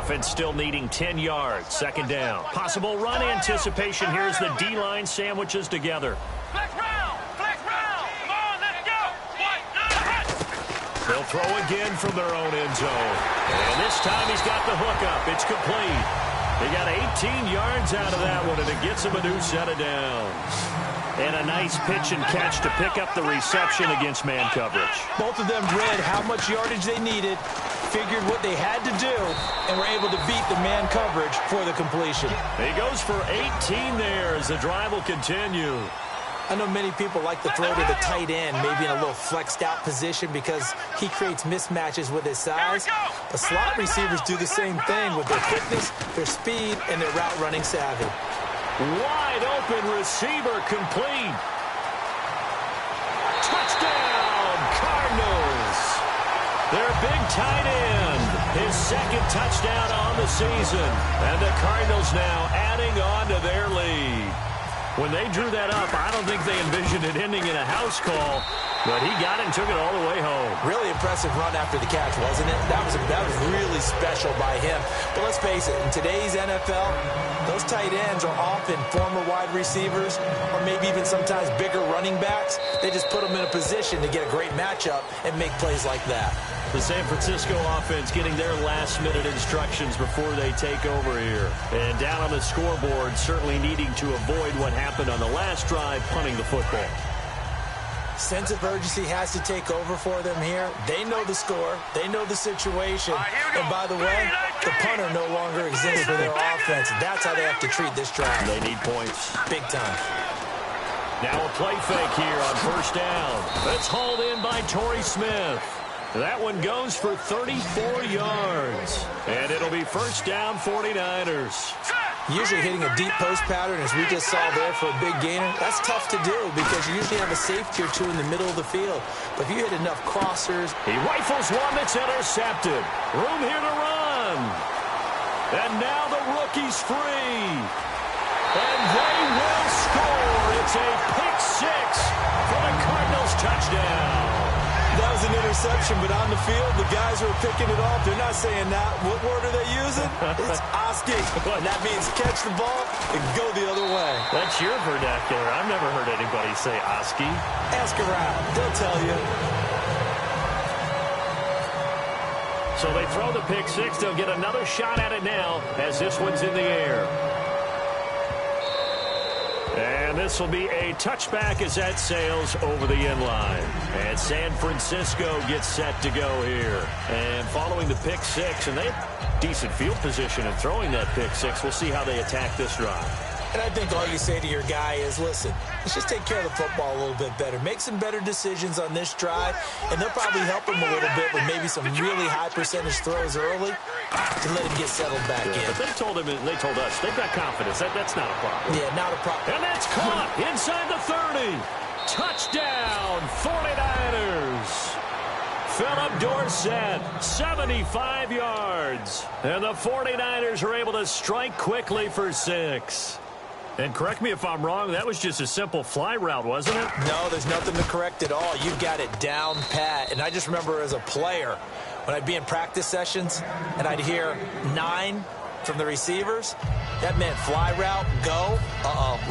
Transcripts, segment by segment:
offense still needing 10 yards. Second down. Possible run anticipation. Here's the D-line sandwiches together. Flex round. Come on, let's go. They'll throw again from their own end zone. And this time he's got the hook up. It's complete. He got 18 yards out of that one, and it gets him a new set of downs. And a nice pitch and catch to pick up the reception against man coverage. Both of them read how much yardage they needed, figured what they had to do, and were able to beat the man coverage for the completion. He goes for 18 there as the drive will continue. I know many people like to throw to the tight end, maybe in a little flexed out position because he creates mismatches with his size. But slot receivers do the same thing with their quickness, their speed, and their route running savvy. Wide open receiver complete. Touchdown, Cardinals. Their big tight end, his second touchdown on the season. And the Cardinals now adding on to their lead. When they drew that up, I don't think they envisioned it ending in a house call, but he got it and took it all the way home. Really impressive run after the catch, wasn't it? That was really special by him. But let's face it, in today's NFL, those tight ends are often former wide receivers or maybe even sometimes bigger running backs. They just put them in a position to get a great matchup and make plays like that. The San Francisco offense getting their last-minute instructions before they take over here. And down on the scoreboard, certainly needing to avoid what happened on the last drive, punting the football. Sense of urgency has to take over for them here. They know the score. They know the situation. And by the way, the punter no longer exists for their offense. That's how they have to treat this drive. They need points. Big time. Now a play fake here on first down. It's hauled in by Torrey Smith. That one goes for 34 yards. And it'll be first down 49ers. Usually hitting a deep post pattern, as we just saw there for a big gainer, that's tough to do because you usually have a safety or two in the middle of the field. But if you hit enough crossers. He rifles one that's intercepted. Room here to run. And now the rookie's free. And they will score. It's a pick six for the Cardinals touchdown. That was an interception, but on the field, the guys who are picking it off, they're not saying that. What word are they using? It's Oski. And that means catch the ball and go the other way. That's your vernacular. I've never heard anybody say Oski. Ask around. They'll tell you. So they throw the pick six. They'll get another shot at it now as this one's in the air. And this will be a touchback as that sails over the end line. And San Francisco gets set to go here. And following the pick six, and they have decent field position in throwing that pick six. We'll see how they attack this drive. And I think all you say to your guy is, listen, let's just take care of the football a little bit better. Make some better decisions on this drive, and they'll probably help him a little bit with maybe some really high percentage throws early to let him get settled back in. But they told him, and they told us, they've got confidence. That's not a problem. Yeah, not a problem. And that's caught inside the 30. Touchdown, 49ers. Philip Dorsett, 75 yards. And the 49ers are able to strike quickly for 6. And correct me if I'm wrong, that was just a simple fly route, wasn't it? No, there's nothing to correct at all. You've got it down pat. And I just remember as a player, when I'd be in practice sessions and I'd hear 9 from the receivers, that meant fly route, go,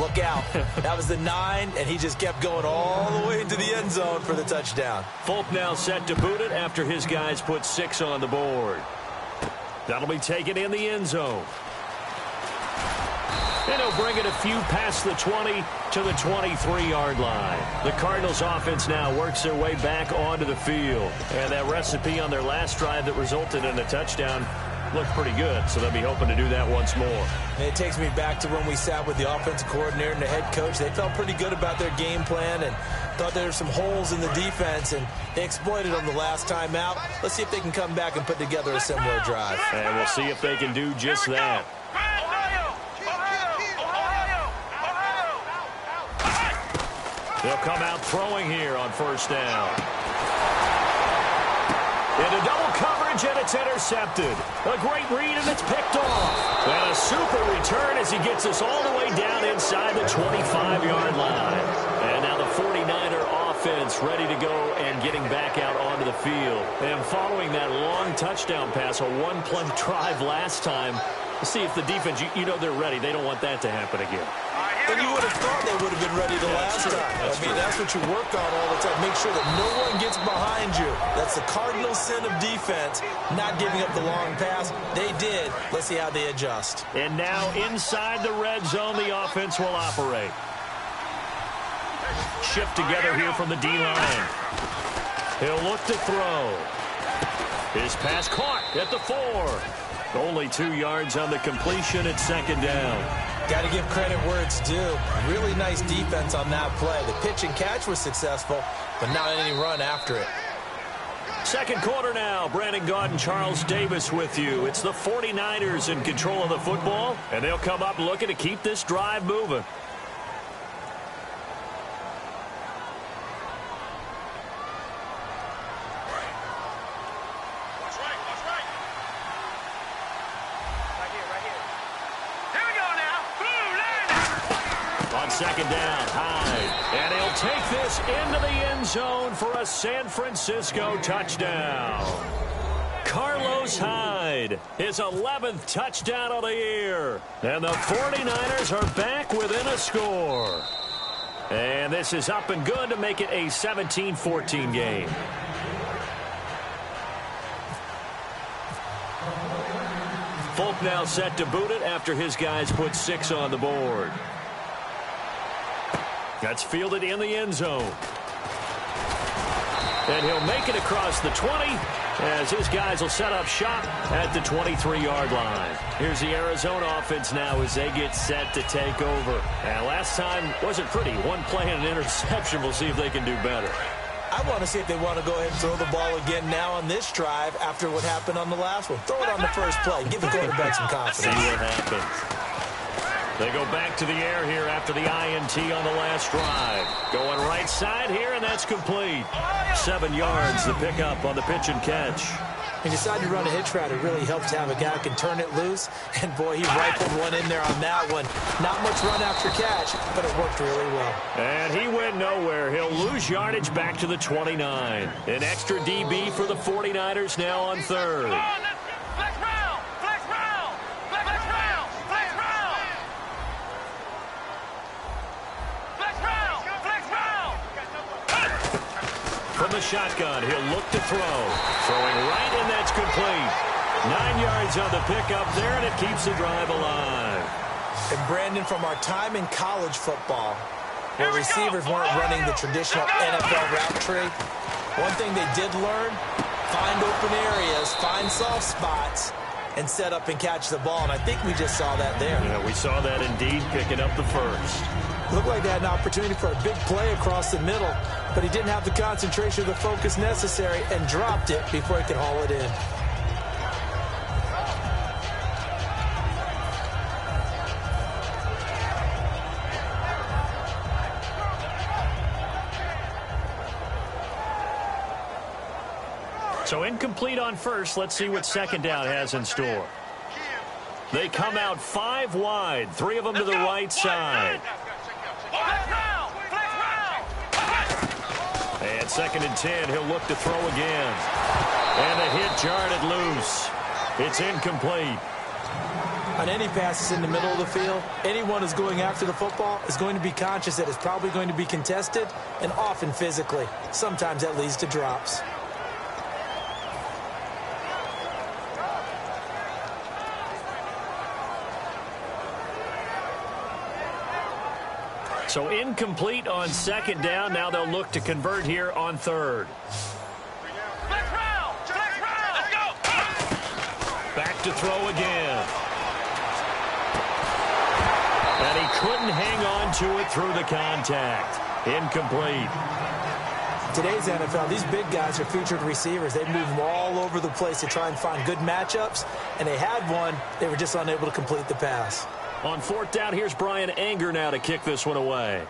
look out. That was the 9, and he just kept going all the way into the end zone for the touchdown. Folk now set to boot it after his guys put 6 on the board. That'll be taken in the end zone. And he'll bring it a few past the 20 to the 23-yard line. The Cardinals offense now works their way back onto the field. And that recipe on their last drive that resulted in a touchdown looked pretty good, so they'll be hoping to do that once more. And it takes me back to when we sat with the offensive coordinator and the head coach. They felt pretty good about their game plan and thought there were some holes in the defense, and they exploited them the last time out. Let's see if they can come back and put together a similar drive. And we'll see if they can do just that. They'll come out throwing here on first down. Into double coverage, and it's intercepted. A great read, and it's picked off. And a super return as he gets us all the way down inside the 25-yard line. And now the 49er offense offense ready to go and getting back out onto the field. And following that long touchdown pass, a one-play drive last time, see if the defense, you know they're ready. They don't want that to happen again. And you would have thought they would have been ready the last time. That's what you work on all the time. Make sure that no one gets behind you. That's the cardinal sin of defense, not giving up the long pass. They did. Let's see how they adjust. And now inside the red zone, the offense will operate. Shift together here from the D-line. He'll look to throw. His pass caught at the 4. Only 2 yards on the completion at second down. Got to give credit where it's due. Really nice defense on that play. The pitch and catch was successful, but not any run after it. Second quarter now. Brandon Gaudin, Charles Davis with you. It's the 49ers in control of the football, and they'll come up looking to keep this drive moving. Second down, Hyde. And he'll take this into the end zone for a San Francisco touchdown. Carlos Hyde, his 11th touchdown of the year. And the 49ers are back within a score. And this is up and good to make it a 17-14 game. Folk now set to boot it after his guys put 6 on the board. That's fielded in the end zone. And he'll make it across the 20 as his guys will set up shop at the 23-yard line. Here's the Arizona offense now as they get set to take over. And last time wasn't pretty. One play and an interception. We'll see if they can do better. I want to see if they want to go ahead and throw the ball again now on this drive after what happened on the last one. Throw it on the first play. Give the quarterback some confidence. See what happens. They go back to the air here after the INT on the last drive. Going right side here, and that's complete. 7 yards, the pickup on the pitch and catch. He decided to run a hitch route. It really helps to have a guy who can turn it loose. And, boy, he rifled one in there on that one. Not much run after catch, but it worked really well. And he went nowhere. He'll lose yardage back to the 29. An extra DB for the 49ers now on third. From the shotgun, he'll look to throw. Throwing right, and that's complete. 9 yards on the pickup there, and it keeps the drive alive. And, Brandon, from our time in college football, where receivers weren't running the traditional NFL route tree, one thing they did learn, find open areas, find soft spots, and set up and catch the ball. And I think we just saw that there. Yeah, we saw that indeed, picking up the first. Looked like they had an opportunity for a big play across the middle, but he didn't have the concentration or the focus necessary and dropped it before he could haul it in. So incomplete on first. Let's see what second down has in store. They come out 5 wide, 3 of them to the right side. And second and 10, he'll look to throw again. And a hit jarred it loose. It's incomplete. On any passes in the middle of the field, anyone who's going after the football is going to be conscious that it's probably going to be contested, and often physically. Sometimes that leads to drops. So incomplete on second down. Now they'll look to convert here on third. Back to throw again. And he couldn't hang on to it through the contact. Incomplete. Today's NFL, these big guys are featured receivers. They move them all over the place to try and find good matchups. And they had one. They were just unable to complete the pass. On fourth down, here's Brian Anger now to kick this one away.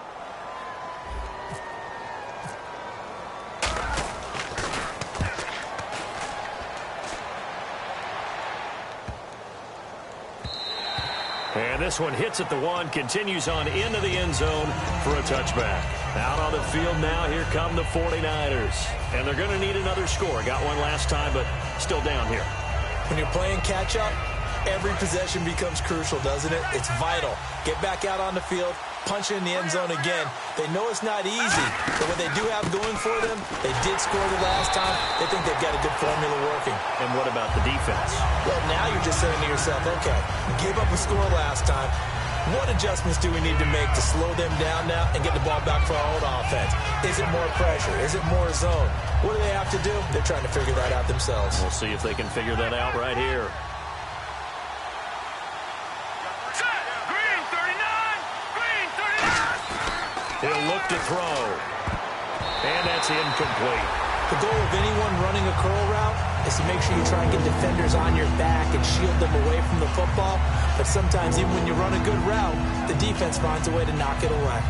And this one hits at the 1, continues on into the end zone for a touchback. Out on the field now, here come the 49ers. And they're going to need another score. Got one last time, but still down here. When you're playing catch-up, every possession becomes crucial, doesn't it? It's vital. Get back out on the field, punch it in the end zone again. They know it's not easy, but what they do have going for them, they did score the last time. They think they've got a good formula working. And what about the defense? Well, now you're just saying to yourself, okay, gave up a score last time. What adjustments do we need to make to slow them down now and get the ball back for our own offense? Is it more pressure? Is it more zone? What do they have to do? They're trying to figure that out themselves. We'll see if they can figure that out right here. Green 39. He'll look to throw. And that's incomplete. The goal of anyone running a curl route is to make sure you try and get defenders on your back and shield them away from the football. But sometimes even when you run a good route, the defense finds a way to knock it away.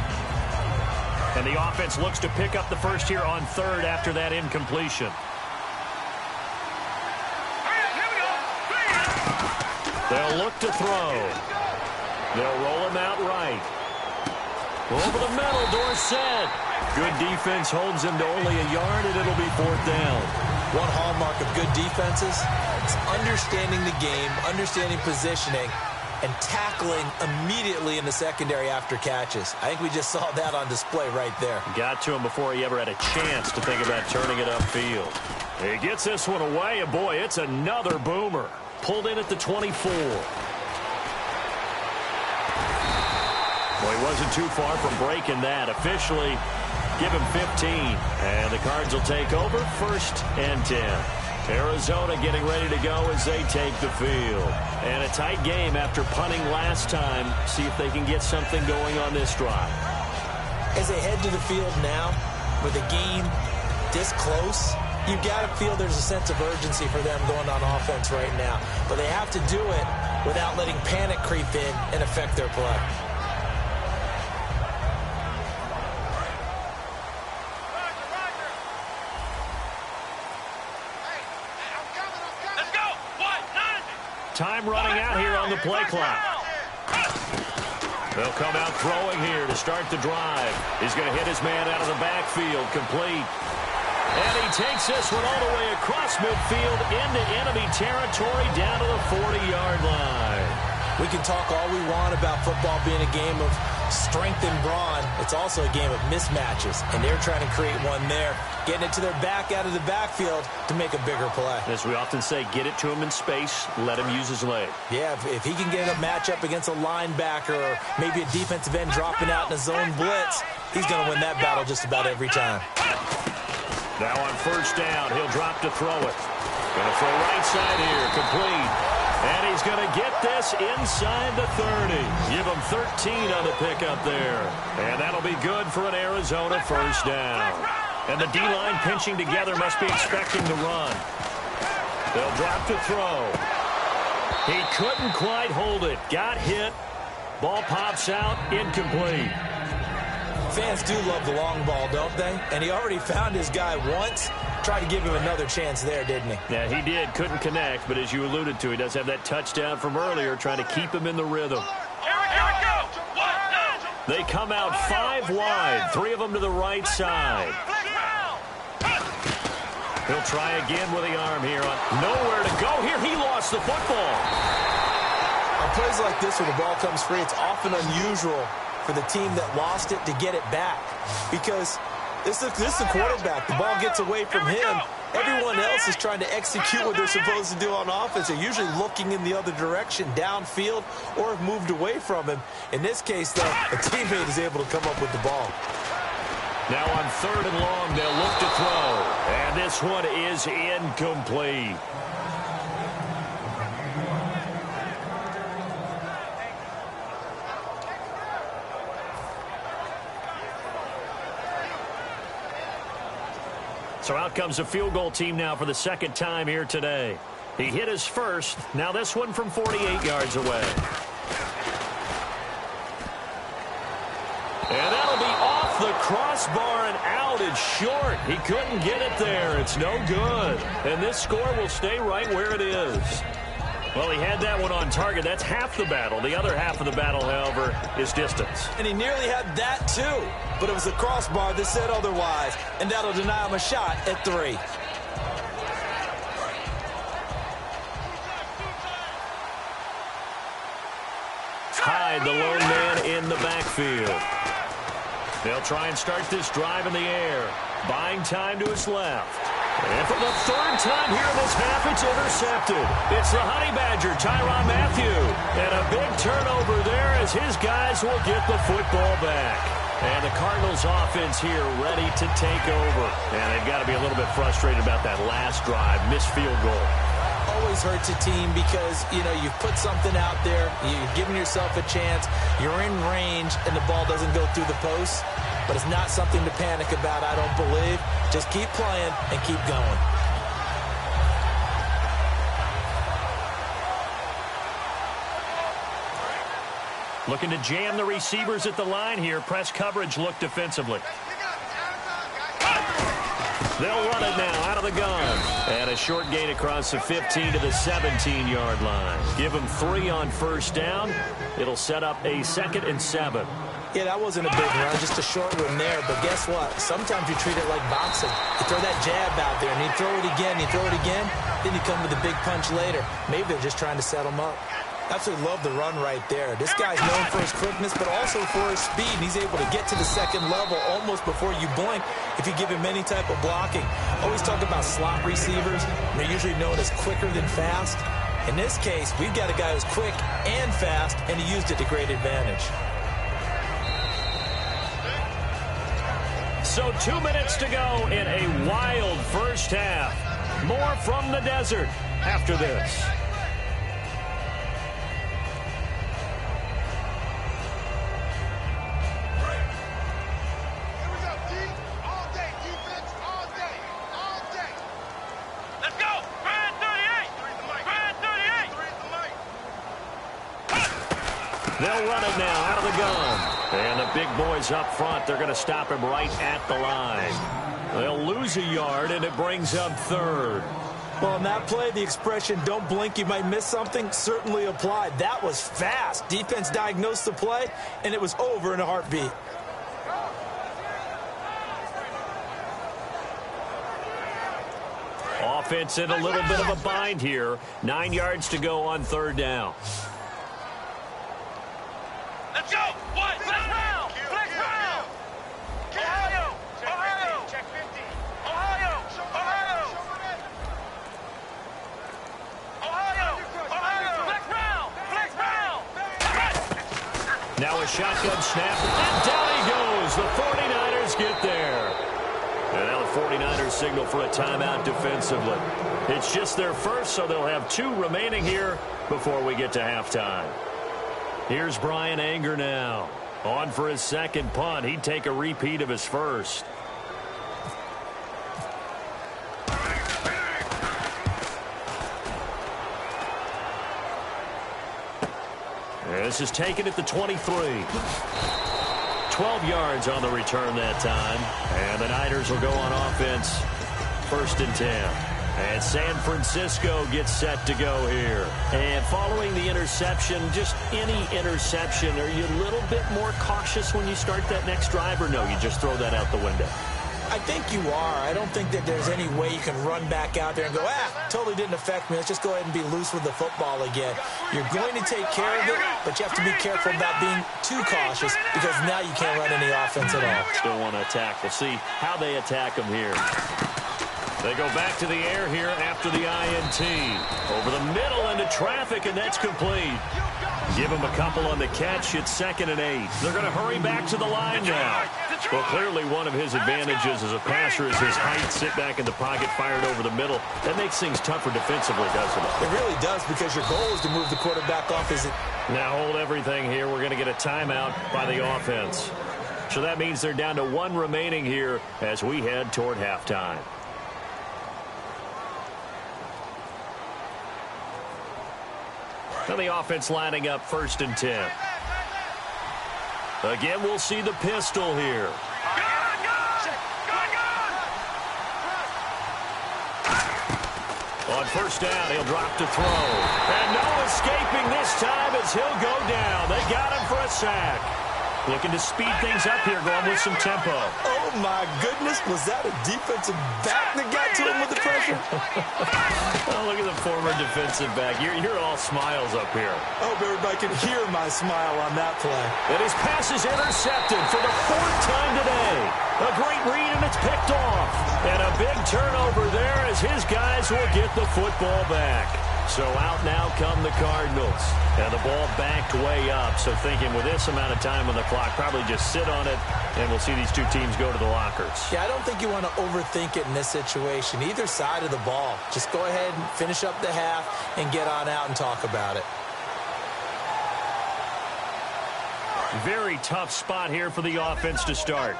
And the offense looks to pick up the first here on third after that incompletion. They'll look to throw. They'll roll him out right. Over the middle, Dorsett. Good defense holds him to only a yard, and it'll be fourth down. One hallmark of good defenses is understanding the game, understanding positioning, and tackling immediately in the secondary after catches. I think we just saw that on display right there. Got to him before he ever had a chance to think about turning it upfield. He gets this one away, and boy, it's another boomer. Pulled in at the 24. Well, he wasn't too far from breaking that. Officially, give him 15. And the Cards will take over, 1st and 10. Arizona getting ready to go as they take the field. And a tight game after punting last time. See if they can get something going on this drive. As they head to the field now, with the game this close, you've got to feel there's a sense of urgency for them going on offense right now. But they have to do it without letting panic creep in and affect their play. Time running out here on the play clock. They'll come out throwing here to start the drive. He's going to hit his man out of the backfield, complete. And he takes this one all the way across midfield into enemy territory down to the 40-yard line. We can talk all we want about football being a game of strength and brawn. It's also a game of mismatches, and they're trying to create one there, getting it to their back out of the backfield to make a bigger play. As we often say, get it to him in space, let him use his leg. Yeah, if he can get a matchup against a linebacker or maybe a defensive end dropping out in a zone blitz, he's going to win that battle just about every time. Now on 1st down, he'll drop to throw it. Going to throw right side here, complete. And he's going to get this inside the 30. Give him 13 on the pickup there. And that'll be good for an Arizona 1st down. And the D-line pinching together must be expecting the run. They'll drop to throw. He couldn't quite hold it. Got hit. Ball pops out, incomplete. Fans do love the long ball, don't they? And he already found his guy once. Tried to give him another chance there, didn't he? Yeah, he did. Couldn't connect, but as you alluded to, he does have that touchdown from earlier, trying to keep him in the rhythm. Here we go. They come out 5 wide, 3 of them to the right side. He'll try again with the arm here. Nowhere to go here. He lost the football. On plays like this where the ball comes free, it's often unusual for the team that lost it to get it back, because this is the quarterback. The ball gets away from him. Everyone else is trying to execute what they're supposed to do on offense. They're usually looking in the other direction, downfield, or have moved away from him. In this case, though, a teammate is able to come up with the ball. Now on 3rd and long, they'll look to throw. And this one is incomplete. So out comes the field goal team now for the 2nd time here today. He hit his first. Now this one from 48 yards away. And that'll be off the crossbar and out. It's short. He couldn't get it there. It's no good. And this score will stay right where it is. Well, he had that one on target. That's half the battle. The other half of the battle, however, is distance. And he nearly had that, too. But it was the crossbar that said otherwise. And that'll deny him a shot at 3. Hyde, the lone man in the backfield. They'll try and start this drive in the air. Buying time to his left. And for the third time here in this half, it's intercepted. It's the Honey Badger, Tyrann Mathieu. And a big turnover there as his guys will get the football back. And the Cardinals offense here ready to take over. And they've got to be a little bit frustrated about that last drive, missed field goal. Always hurts a team because, you know, you've put something out there, you've given yourself a chance, you're in range, and the ball doesn't go through the post. But it's not something to panic about, I don't believe. Just keep playing and keep going. Looking to jam the receivers at the line here. Press coverage look defensively. They'll run it now out of the gun. And a short gain across the 15 to the 17-yard line. Give them 3 on first down. It'll set up a 2nd and 7. Yeah, that wasn't a big run, just a short one there. But guess what? Sometimes you treat it like boxing. You throw that jab out there, and you throw it again, then you come with a big punch later. Maybe they're just trying to set them up. Absolutely love the run right there. This guy's known for his quickness, but also for his speed. And he's able to get to the second level almost before you blink if you give him any type of blocking. Always talk about slot receivers. They're usually known as quicker than fast. In this case, we've got a guy who's quick and fast, and he used it to great advantage. So 2 minutes to go in a wild first half. More from the desert after this. They'll run it now out of the gun. And the big boys up front, they're going to stop him right at the line. They'll lose a yard, and it brings up 3rd. Well, on that play, the expression, don't blink, you might miss something, certainly applied. That was fast. Defense diagnosed the play, and it was over in a heartbeat. Offense in a little bit of a bind here. 9 yards to go on 3rd down. Let's go! What? Flex round! Flex round! Ohio! Ohio! Check 50. Ohio! Ohio! Ohio! Ohio! Flex round! Flex round! Now a shotgun snap, and down he goes. The 49ers get there. And now the 49ers signal for a timeout defensively. It's just their first, so they'll have 2 remaining here before we get to halftime. Here's Brian Anger now. On for his second punt. He'd take a repeat of his first. This is taken at the 23. 12 yards on the return that time. And the Niners will go on offense. 1st and 10. And San Francisco gets set to go here. And following the interception, just any interception, are you a little bit more cautious when you start that next drive, or no, you just throw that out the window? I think you are. I don't think that there's any way you can run back out there and go, totally didn't affect me. Let's just go ahead and be loose with the football again. You're going to take care of it, but you have to be careful about being too cautious because now you can't run any offense at all. Still want to attack. We'll see how they attack them here. They go back to the air here after the INT. Over the middle into traffic, and that's complete. Give him a couple on the catch. It's 2nd and 8. They're going to hurry back to the line now. Well, clearly one of his advantages as a passer is his height. Sit back in the pocket, fired over the middle. That makes things tougher defensively, doesn't it? It really does, because your goal is to move the quarterback off. Now hold everything here. We're going to get a timeout by the offense. So that means they're down to 1 remaining here as we head toward halftime. Now the offense lining up 1st and 10. Again, we'll see the pistol here. On first down, he'll drop to throw. And no escaping this time as he'll go down. They got him for a sack. Looking to speed things up here, going with some tempo. Oh, my goodness. Was that a defensive back that got to him with the pressure? Oh, look at the former defensive back. You're all smiles up here. I hope everybody can hear my smile on that play. And his pass is intercepted for the 4th time today. A great read, and it's picked off. And a big turnover there as his guys will get the football back. So out now come the Cardinals. And the ball backed way up. So thinking with this amount of time on the clock, probably just sit on it, and we'll see these two teams go to the lockers. Yeah, I don't think you want to overthink it in this situation. Either side of the ball. Just go ahead and finish up the half and get on out and talk about it. Very tough spot here for the offense to start.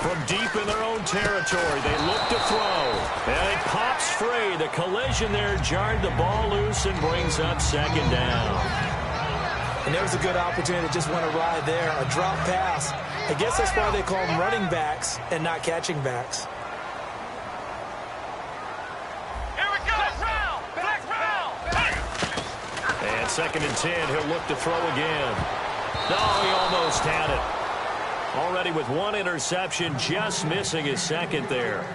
From deep in their own territory, they look to throw. And it pops free. The collision there jarred the ball loose and brings up 2nd down. And there was a good opportunity to just want to ride there. A drop pass. I guess that's why they call them running backs and not catching backs. Here we go. Flex round. And 2nd and 10, he'll look to throw again. No, he almost had it. Already with 1 interception, just missing his 2nd there.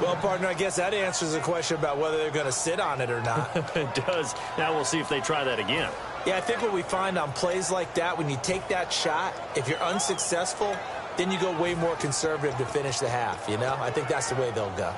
Well, partner, I guess that answers the question about whether they're going to sit on it or not. It does. Now we'll see if they try that again. Yeah, I think what we find on plays like that, when you take that shot, if you're unsuccessful, then you go way more conservative to finish the half, you know? I think that's the way they'll go.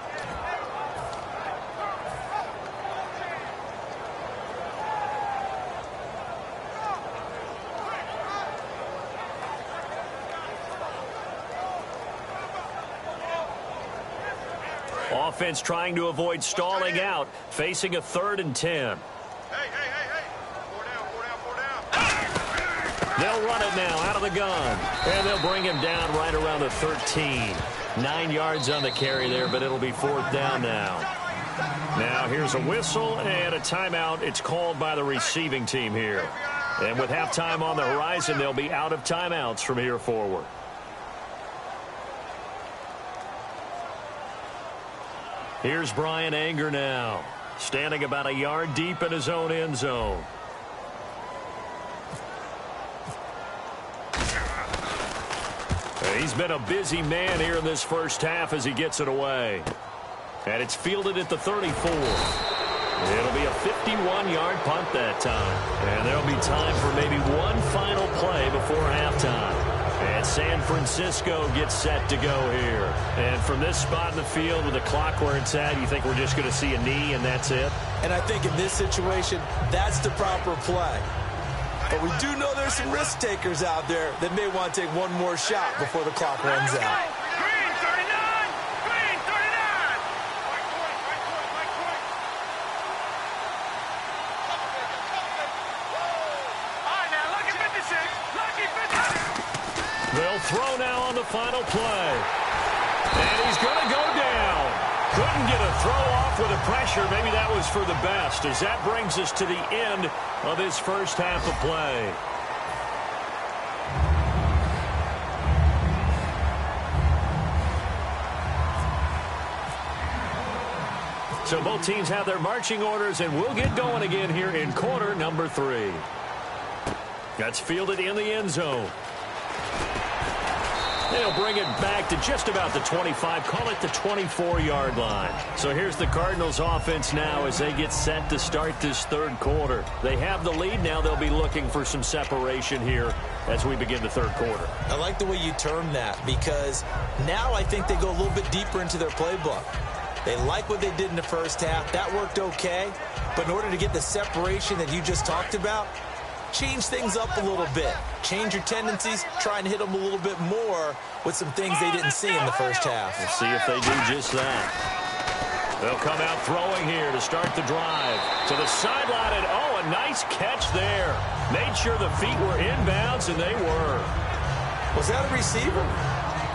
Offense trying to avoid stalling out, facing a 3rd and 10. Hey. 4 down. They'll run it now out of the gun, and they'll bring him down right around the 13. 9 yards on the carry there, but it'll be 4th down now. Now here's a whistle and a timeout. It's called by the receiving team here. And with halftime on the horizon, they'll be out of timeouts from here forward. Here's Brian Anger now, standing about a yard deep in his own end zone. He's been a busy man here in this first half as he gets it away. And it's fielded at the 34. It'll be a 51-yard punt that time. And there'll be time for maybe one final play before halftime. And San Francisco gets set to go here. And from this spot in the field with the clock where it's at, you think we're just going to see a knee and that's it? And I think in this situation, that's the proper play. But we do know there's some risk takers out there that may want to take one more shot before the clock runs out. Green 39. Green 39. All right, now, lucky 56. Lucky 56. They'll throw now on the final play. And he's going to go down. Couldn't get a throw off with the pressure. Maybe that was for the best, as that brings us to the end of his first half of play. So both teams have their marching orders, and we'll get going again here in quarter number 3. That's fielded in the end zone. They'll bring it back to just about the 25, call it the 24-yard line. So here's the Cardinals offense now as they get set to start this third quarter. They have the lead now. They'll be looking for some separation here as we begin the third quarter. I like the way you term that, because now I think they go a little bit deeper into their playbook. They like what they did in the first half. That worked okay. But in order to get the separation that you just talked about, change things up a little bit. Change your tendencies. Try and hit them a little bit more with some things they didn't see in the first half. We'll see if they do just that. They'll come out throwing here to start the drive. To the sideline, and oh, a nice catch there. Made sure the feet were inbounds, and they were. Was that a receiver?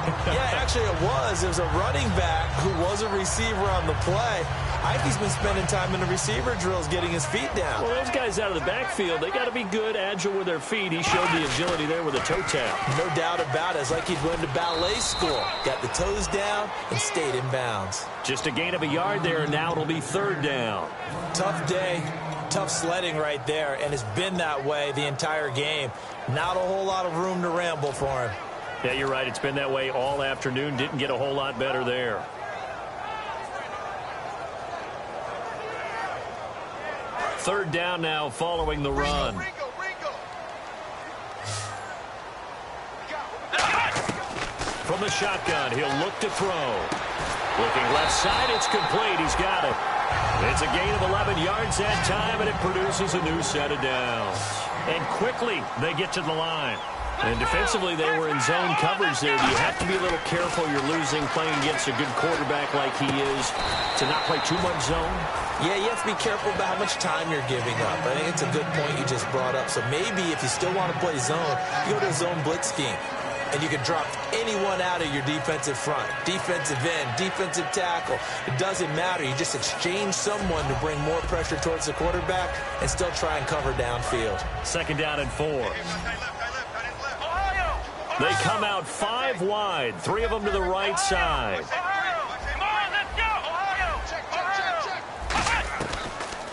Yeah, actually it was. It was a running back who was a receiver on the play. Ike's been spending time in the receiver drills getting his feet down. Well, those guys out of the backfield, they got to be good, agile with their feet. He showed the agility there with a toe tap. No doubt about it. It's like he'd went to ballet school. Got the toes down and stayed in bounds. Just a gain of a yard there, and now it'll be third down. Tough day, tough sledding right there, and it's been that way the entire game. Not a whole lot of room to ramble for him. Yeah, you're right. It's been that way all afternoon. Didn't get a whole lot better there. Third down now following the run. From the shotgun, he'll look to throw. Looking left side, it's complete. He's got it. It's a gain of 11 yards that time, and it produces a new set of downs. And quickly, they get to the line. And defensively, they were in zone coverage there. You have to be a little careful. You're losing playing against a good quarterback like he is to not play too much zone. Yeah, you have to be careful about how much time you're giving up. I think it's a good point you just brought up. So maybe if you still want to play zone, you go to a zone blitz scheme. And you can drop anyone out of your defensive front. Defensive end, defensive tackle. It doesn't matter. You just exchange someone to bring more pressure towards the quarterback and still try and cover downfield. Second down and 4. They come out 5 wide. 3 of them to the right side.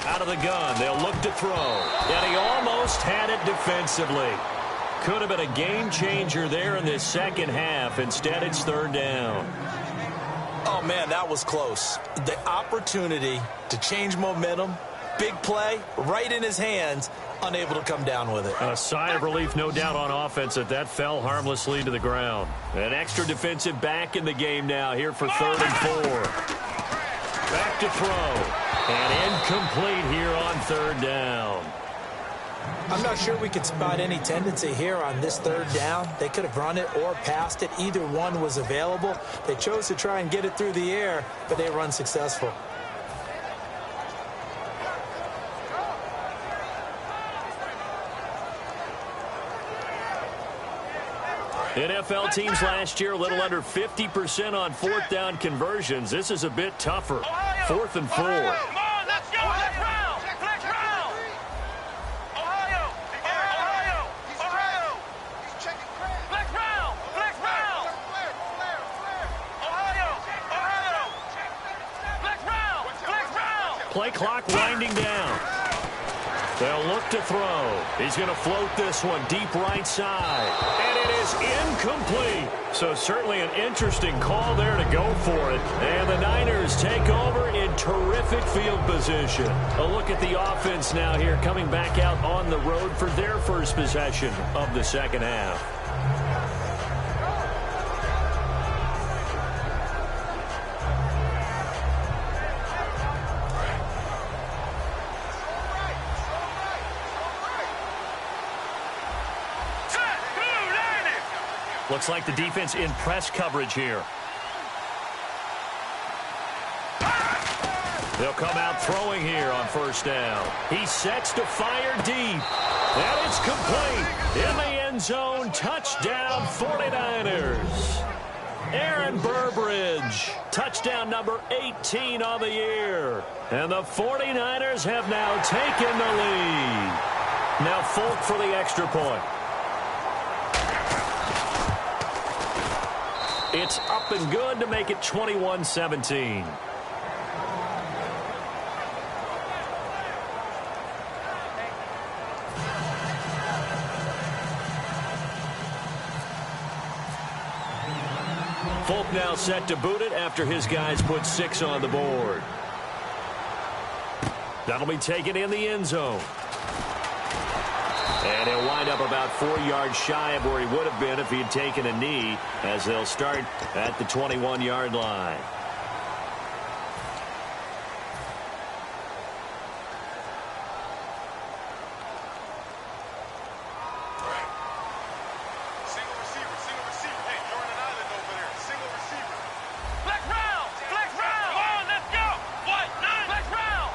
Out of the gun. They'll look to throw. And he almost had it defensively. Could have been a game changer there in this second half. Instead, it's third down. Oh, man, that was close. The opportunity to change momentum, big play, right in his hands, unable to come down with it. A sigh of relief, no doubt, on offense that fell harmlessly to the ground. An extra defensive back in the game now here for third and 4. Back to throw. And incomplete here on third down. I'm not sure we could spot any tendency here on this third down. They could have run it or passed it. Either one was available. They chose to try and get it through the air, but they were unsuccessful. NFL teams last year a little under 50% on fourth down conversions. This is a bit tougher. Fourth and 4. Play clock winding down. They'll look to throw. He's going to float this one deep right side. And it is incomplete. So certainly an interesting call there to go for it. And the Niners take over in terrific field position. A look at the offense now here, coming back out on the road for their first possession of the second half. Looks like the defense in press coverage here. They'll come out throwing here on first down. He sets to fire deep. And it's complete. In the end zone, touchdown 49ers. Aaron Burbridge, touchdown number 18 on the year. And the 49ers have now taken the lead. Now Folk for the extra point. It's up and good to make it 21-17. Folk now set to boot it after his guys put 6 on the board. That'll be taken in the end zone. And he'll wind up about 4 yards shy of where he would have been if he had taken a knee, as they'll start at the 21-yard line. Single receiver. Hey, you're on an island over there. Single receiver. Flex round. Come on, let's go. What? 9. Flex round.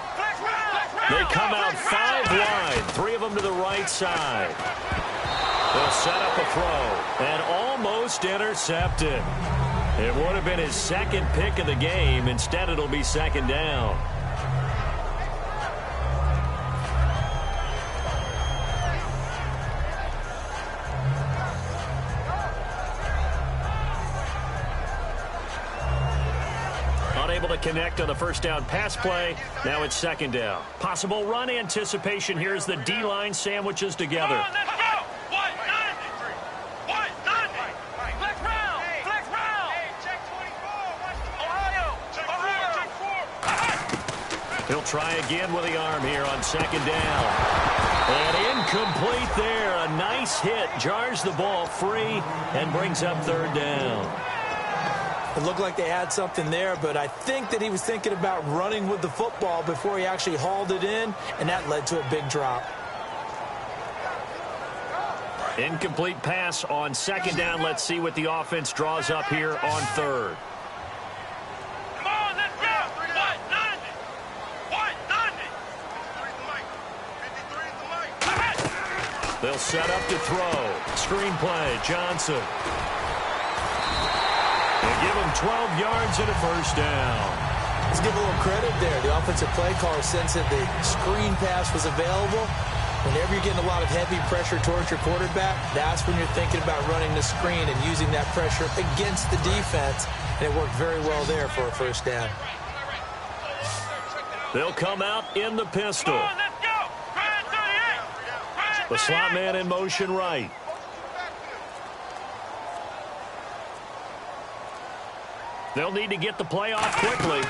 They come out 5 wide, 3 of them to the right side. They'll set up a throw and almost intercepted. It would have been his second pick of the game. Instead, it'll be second down. Unable to connect on the first down pass play. Now it's second down. Possible run anticipation. Here's the D-line sandwiches together. He'll try again with the arm here on second down. And incomplete there. A nice hit. Jars the ball free and brings up third down. It looked like they had something there, but I think that he was thinking about running with the football before he actually hauled it in, and that led to a big drop. Incomplete pass on second down. Let's see what the offense draws up here on third. They'll set up to throw. Screen play, Johnson. They give him 12 yards and a first down. Let's give a little credit there. The offensive play caller sensed that the screen pass was available. Whenever you're getting a lot of heavy pressure towards your quarterback, that's when you're thinking about running the screen and using that pressure against the defense. And it worked very well there for a first down. They'll come out in the pistol. The slot man in motion right. They'll need to get the play off quickly.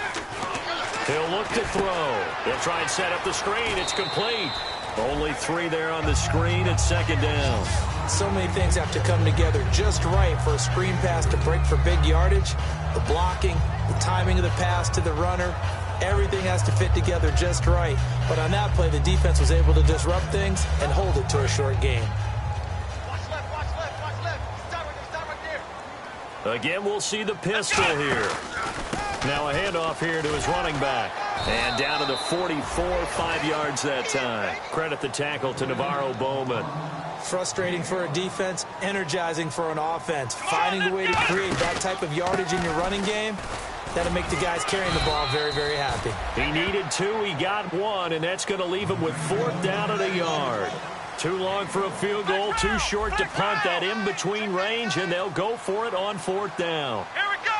He'll look to throw. They'll try and set up the screen. It's complete. Only 3 there on the screen at second down. So many things have to come together just right for a screen pass to break for big yardage. The blocking, the timing of the pass to the runner, everything has to fit together just right. But on that play, the defense was able to disrupt things and hold it to a short gain. Watch left, watch left, watch left. Stop right there. Again, we'll see the pistol here. Now a handoff here to his running back. And down to the 44, 5 yards that time. Credit the tackle to Navarro Bowman. Frustrating for a defense, energizing for an offense. Finding a way to create that type of yardage in your running game, that'll make the guys carrying the ball very, very happy. He needed 2, he got 1, and that's going to leave him with 4th down at a yard. Too long for a field goal, too short to punt that in-between range, and they'll go for it on 4th down. Here we go.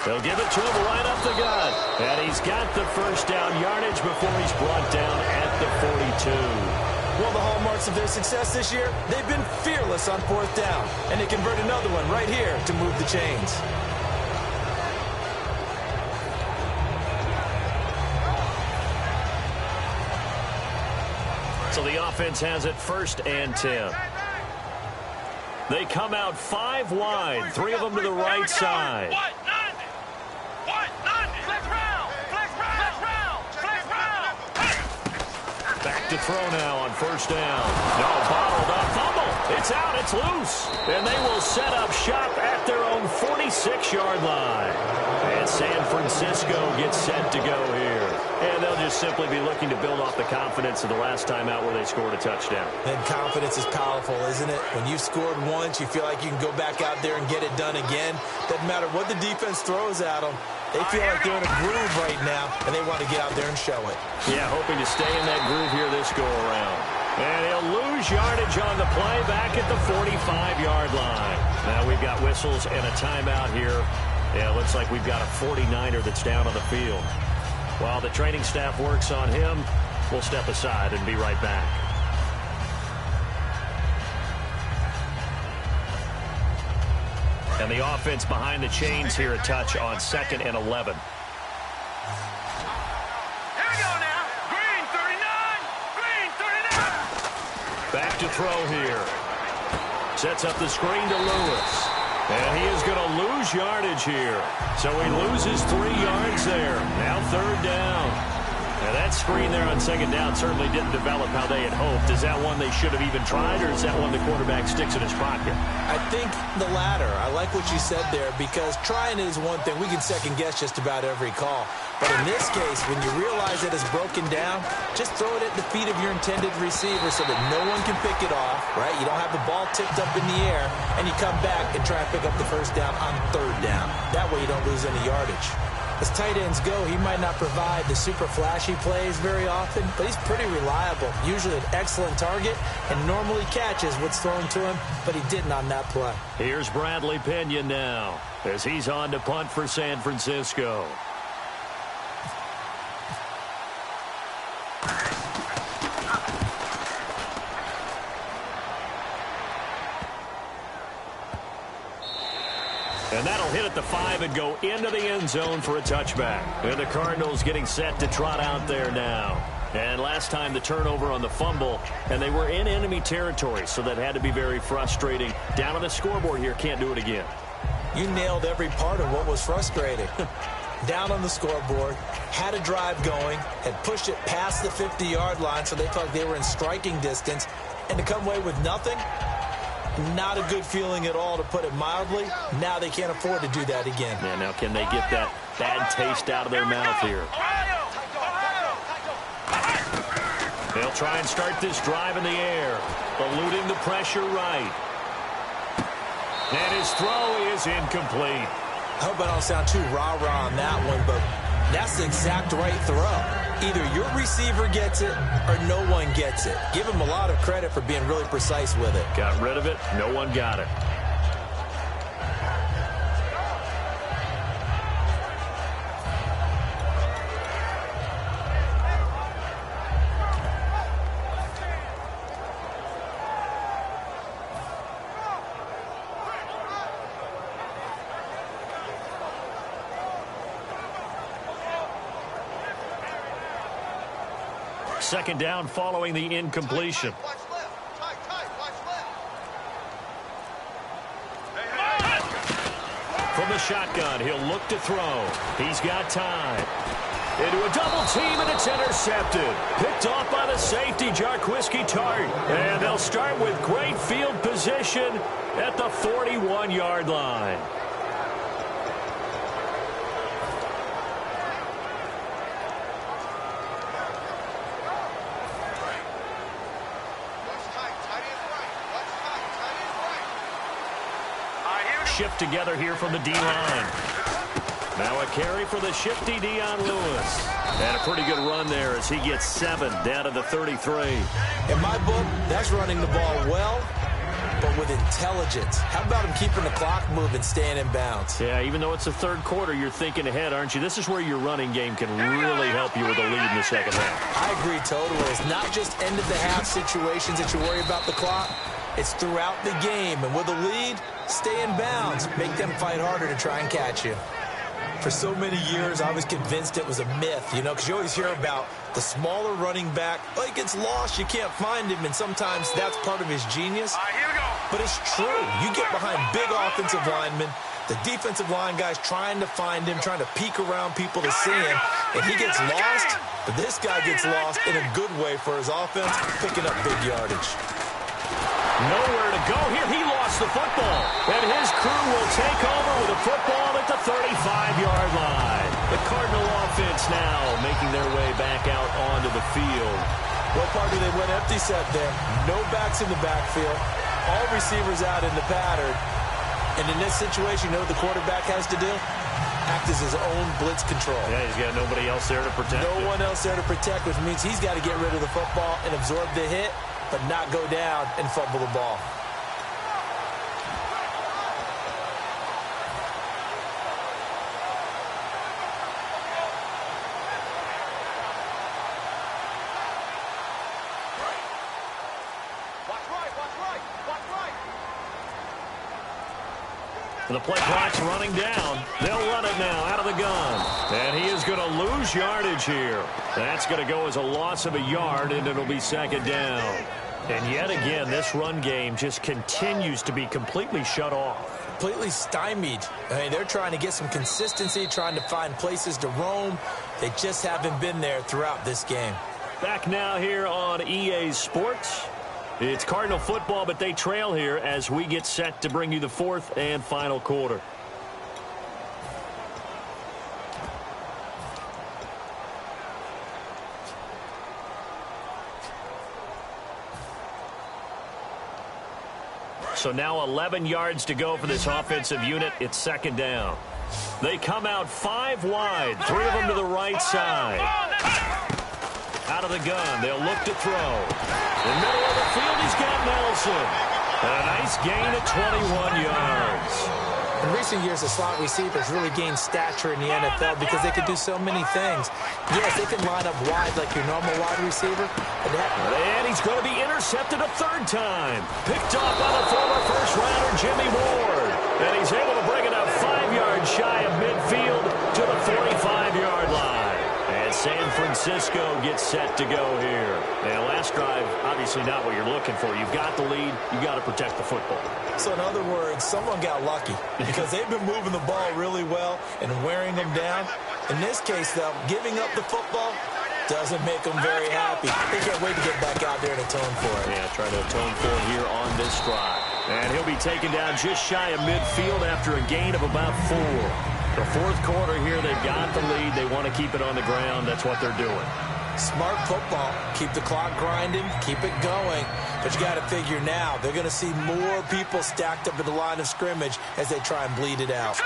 They'll give it to him right up the gut. And he's got the first down yardage before he's brought down at the 42. One of the hallmarks of their success this year, they've been fearless on 4th down. And they convert another one right here to move the chains. So the offense has it 1st and 10. They come out 5 wide, 3 of them to the right side. Back to throw now on 1st down. No, bottled up, fumble. It's out, it's loose. And they will set up shop at their own 46-yard line. And San Francisco gets set to go here. And they'll just simply be looking to build off the confidence of the last time out where they scored a touchdown. And confidence is powerful, isn't it? When you've scored once, you feel like you can go back out there and get it done again. Doesn't matter what the defense throws at them. They feel like they're in a groove right now, and they want to get out there and show it. Yeah, hoping to stay in that groove here this go-around. And he'll lose yardage on the play back at the 45-yard line. Now we've got whistles and a timeout here. Yeah, it looks like we've got a 49er that's down on the field. While the training staff works on him, we'll step aside and be right back. And the offense behind the chains here a touch on 2nd and 11. Here we go now. Green 39. Green 39. Back to throw here. Sets up the screen to Lewis. And he is going to lose yardage here. So he loses 3 yards there. Now 3rd down. Now that screen there on second down certainly didn't develop how they had hoped. Is that one they should have even tried, or is that one the quarterback sticks in his pocket? I think the latter. I like what you said there, because trying is one thing. We can second-guess just about every call. But in this case, when you realize that it's broken down, just throw it at the feet of your intended receiver so that no one can pick it off, right? You don't have the ball tipped up in the air, and you come back and try and pick up the first down on third down. That way you don't lose any yardage. As tight ends go, he might not provide the super flashy plays very often, but he's pretty reliable, usually an excellent target, and normally catches what's thrown to him, but he didn't on that play. Here's Bradley Pinion now as he's on to punt for San Francisco. And that'll hit at the 5 and go into the end zone for a touchback. And the Cardinals getting set to trot out there now. And last time the turnover on the fumble, and they were in enemy territory, so that had to be very frustrating. Down on the scoreboard here, can't do it again. You nailed every part of what was frustrating. Down on the scoreboard, had a drive going, had pushed it past the 50-yard line so they felt like they were in striking distance, and to come away with nothing, not a good feeling at all, to put it mildly. Now they can't afford to do that again. Yeah, now can they get that bad taste out of their mouth here? They'll try and start this drive in the air, eluding the pressure right. And his throw is incomplete. I hope I don't sound too rah-rah on that one, but that's the exact right throw. Either your receiver gets it or no one gets it. Give him a lot of credit for being really precise with it. Got rid of it. No one got it. Second down following the incompletion. From the shotgun, he'll look to throw. He's got time. Into a double team, and it's intercepted. Picked off by the safety, Jarquiski Tart. And they'll start with great field position at the 41-yard line. Shift together here from the D-line. Now a carry for the shifty Dion Lewis. And a pretty good run there as he gets 7 down to the 33. In my book, that's running the ball well, but with intelligence. How about him keeping the clock moving, staying in bounds? Yeah, even though it's the third quarter, you're thinking ahead, aren't you? This is where your running game can really help you with a lead in the second half. I agree totally. It's not just end-of-the-half situations that you worry about the clock. It's throughout the game. And with a lead, stay in bounds. Make them fight harder to try and catch you. For so many years, I was convinced it was a myth, you know, because you always hear about the smaller running back. Oh, he gets lost, you can't find him, and sometimes that's part of his genius. But it's true. You get behind big offensive linemen, the defensive line guys trying to find him, trying to peek around people to see him, and he gets lost, but this guy gets lost in a good way for his offense, picking up big yardage. Nowhere to go here. He lost the football. And his crew will take over with a football at the 35-yard line. The Cardinal offense now making their way back out onto the field. What part do they went empty set there? No backs in the backfield. All receivers out in the pattern. And in this situation, you know what the quarterback has to do? Act as his own blitz control. Yeah, he's got nobody else there to protect him. No one else there to protect, which means he's got to get rid of the football and absorb the hit, but not go down and fumble the ball. The play clock's running down. They'll run it now out of the gun. And he is going to lose yardage here. That's going to go as a loss of a yard, and it'll be second down. And yet again, this run game just continues to be completely shut off. completely stymied. I mean, they're trying to get some consistency, trying to find places to roam. They just haven't been there throughout this game. Back now here on EA Sports. It's Cardinal football, but they trail here as we get set to bring you the fourth and final quarter. So now 11 yards to go for this offensive unit. It's second down. They come out 5 wide, 3 of them to the right side. Out of the gun, they'll look to throw. In the middle of the field, he's got Nelson. And a nice gain of 21 yards. In recent years, the slot receivers really gained stature in the NFL because they could do so many things. Yes, they can line up wide like your normal wide receiver. And he's going to be intercepted a third time. Picked off by the former first-rounder Jimmy Ward. And he's able to bring it up 5 yards shy of midfield to the 45-yard line. And San Francisco gets set to go here. And last drive, obviously not what you're looking for. You've got the lead. You've got to protect the football. So in other words, someone got lucky because they've been moving the ball really well and wearing them down. In this case, though, giving up the football doesn't make them very happy. They can't wait to get back out there and atone for it. Yeah, try to atone for it here on this drive. And he'll be taken down just shy of midfield after a gain of about 4. The fourth quarter here, they've got the lead. They want to keep it on the ground. That's what they're doing. Smart football. Keep the clock grinding. Keep it going. But you got to figure now, they're going to see more people stacked up at the line of scrimmage as they try and bleed it out.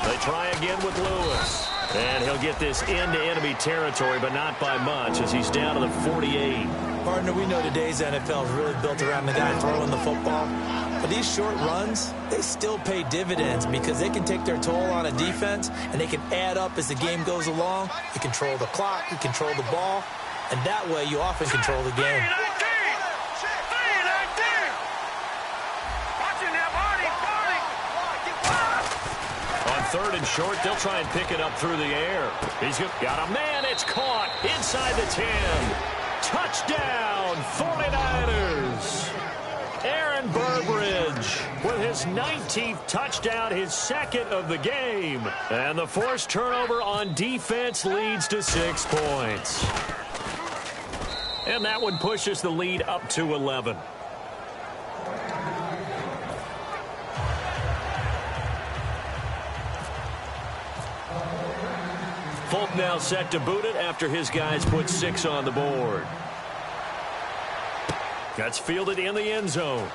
They try again with Lewis. And he'll get this into enemy territory, but not by much as he's down to the 48. Partner, we know today's NFL is really built around the guy throwing the football. But these short runs, they still pay dividends because they can take their toll on a defense and they can add up as the game goes along. You control the clock, you control the ball, and that way you often control the game. On third and short, they'll try and pick it up through the air. He's got a man, it's caught inside the 10. Touchdown, 49ers. Aaron Burbridge with his 19th touchdown, his second of the game. And the forced turnover on defense leads to 6 points. And that one pushes the lead up to 11. Folk now set to boot it after his guys put 6 on the board. That's fielded in the end zone.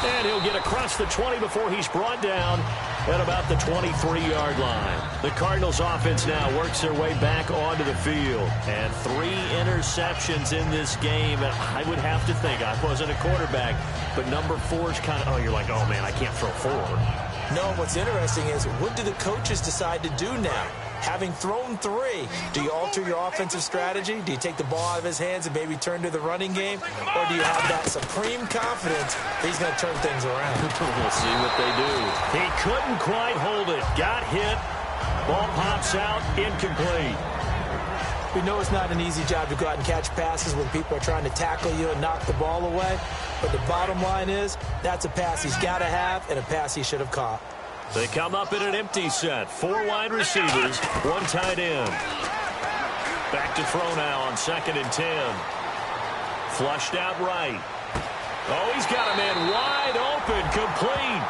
And he'll get across the 20 before he's brought down at about the 23-yard line. The Cardinals offense now works their way back onto the field. And 3 interceptions in this game. And I would have to think, I wasn't a quarterback, but number 4 is kind of, you're like, oh, man, I can't throw 4. No, what's interesting is what do the coaches decide to do now? Having thrown 3, do you alter your offensive strategy? Do you take the ball out of his hands and maybe turn to the running game? Or do you have that supreme confidence that he's going to turn things around? We'll see what they do. He couldn't quite hold it. Got hit. Ball pops out. Incomplete. We know it's not an easy job to go out and catch passes when people are trying to tackle you and knock the ball away. But the bottom line is that's a pass he's got to have and a pass he should have caught. They come up in an empty set. 4 wide receivers, 1 tight end. Back to throw now on 2nd and 10. Flushed out right. Oh, he's got a man wide open, complete.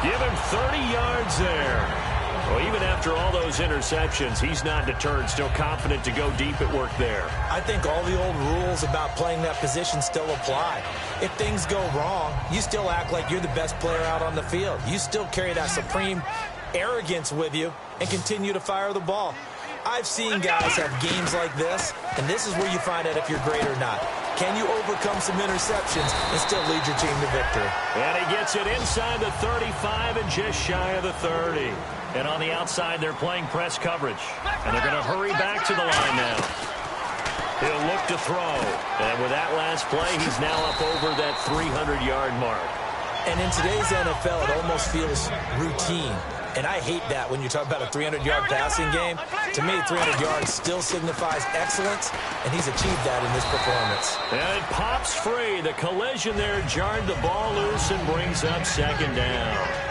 Give him 30 yards there. Well, even after all those interceptions, he's not deterred, still confident to go deep at work there. I think all the old rules about playing that position still apply. If things go wrong, you still act like you're the best player out on the field. You still carry that supreme arrogance with you and continue to fire the ball. I've seen guys have games like this, and this is where you find out if you're great or not. Can you overcome some interceptions and still lead your team to victory? And he gets it inside the 35 and just shy of the 30. And on the outside, they're playing press coverage. And they're going to hurry back to the line now. He'll look to throw. And with that last play, he's now up over that 300-yard mark. And in today's NFL, it almost feels routine. And I hate that when you talk about a 300-yard passing game. To me, 300 yards still signifies excellence, and he's achieved that in this performance. And it pops free. The collision there jarred the ball loose and brings up second down.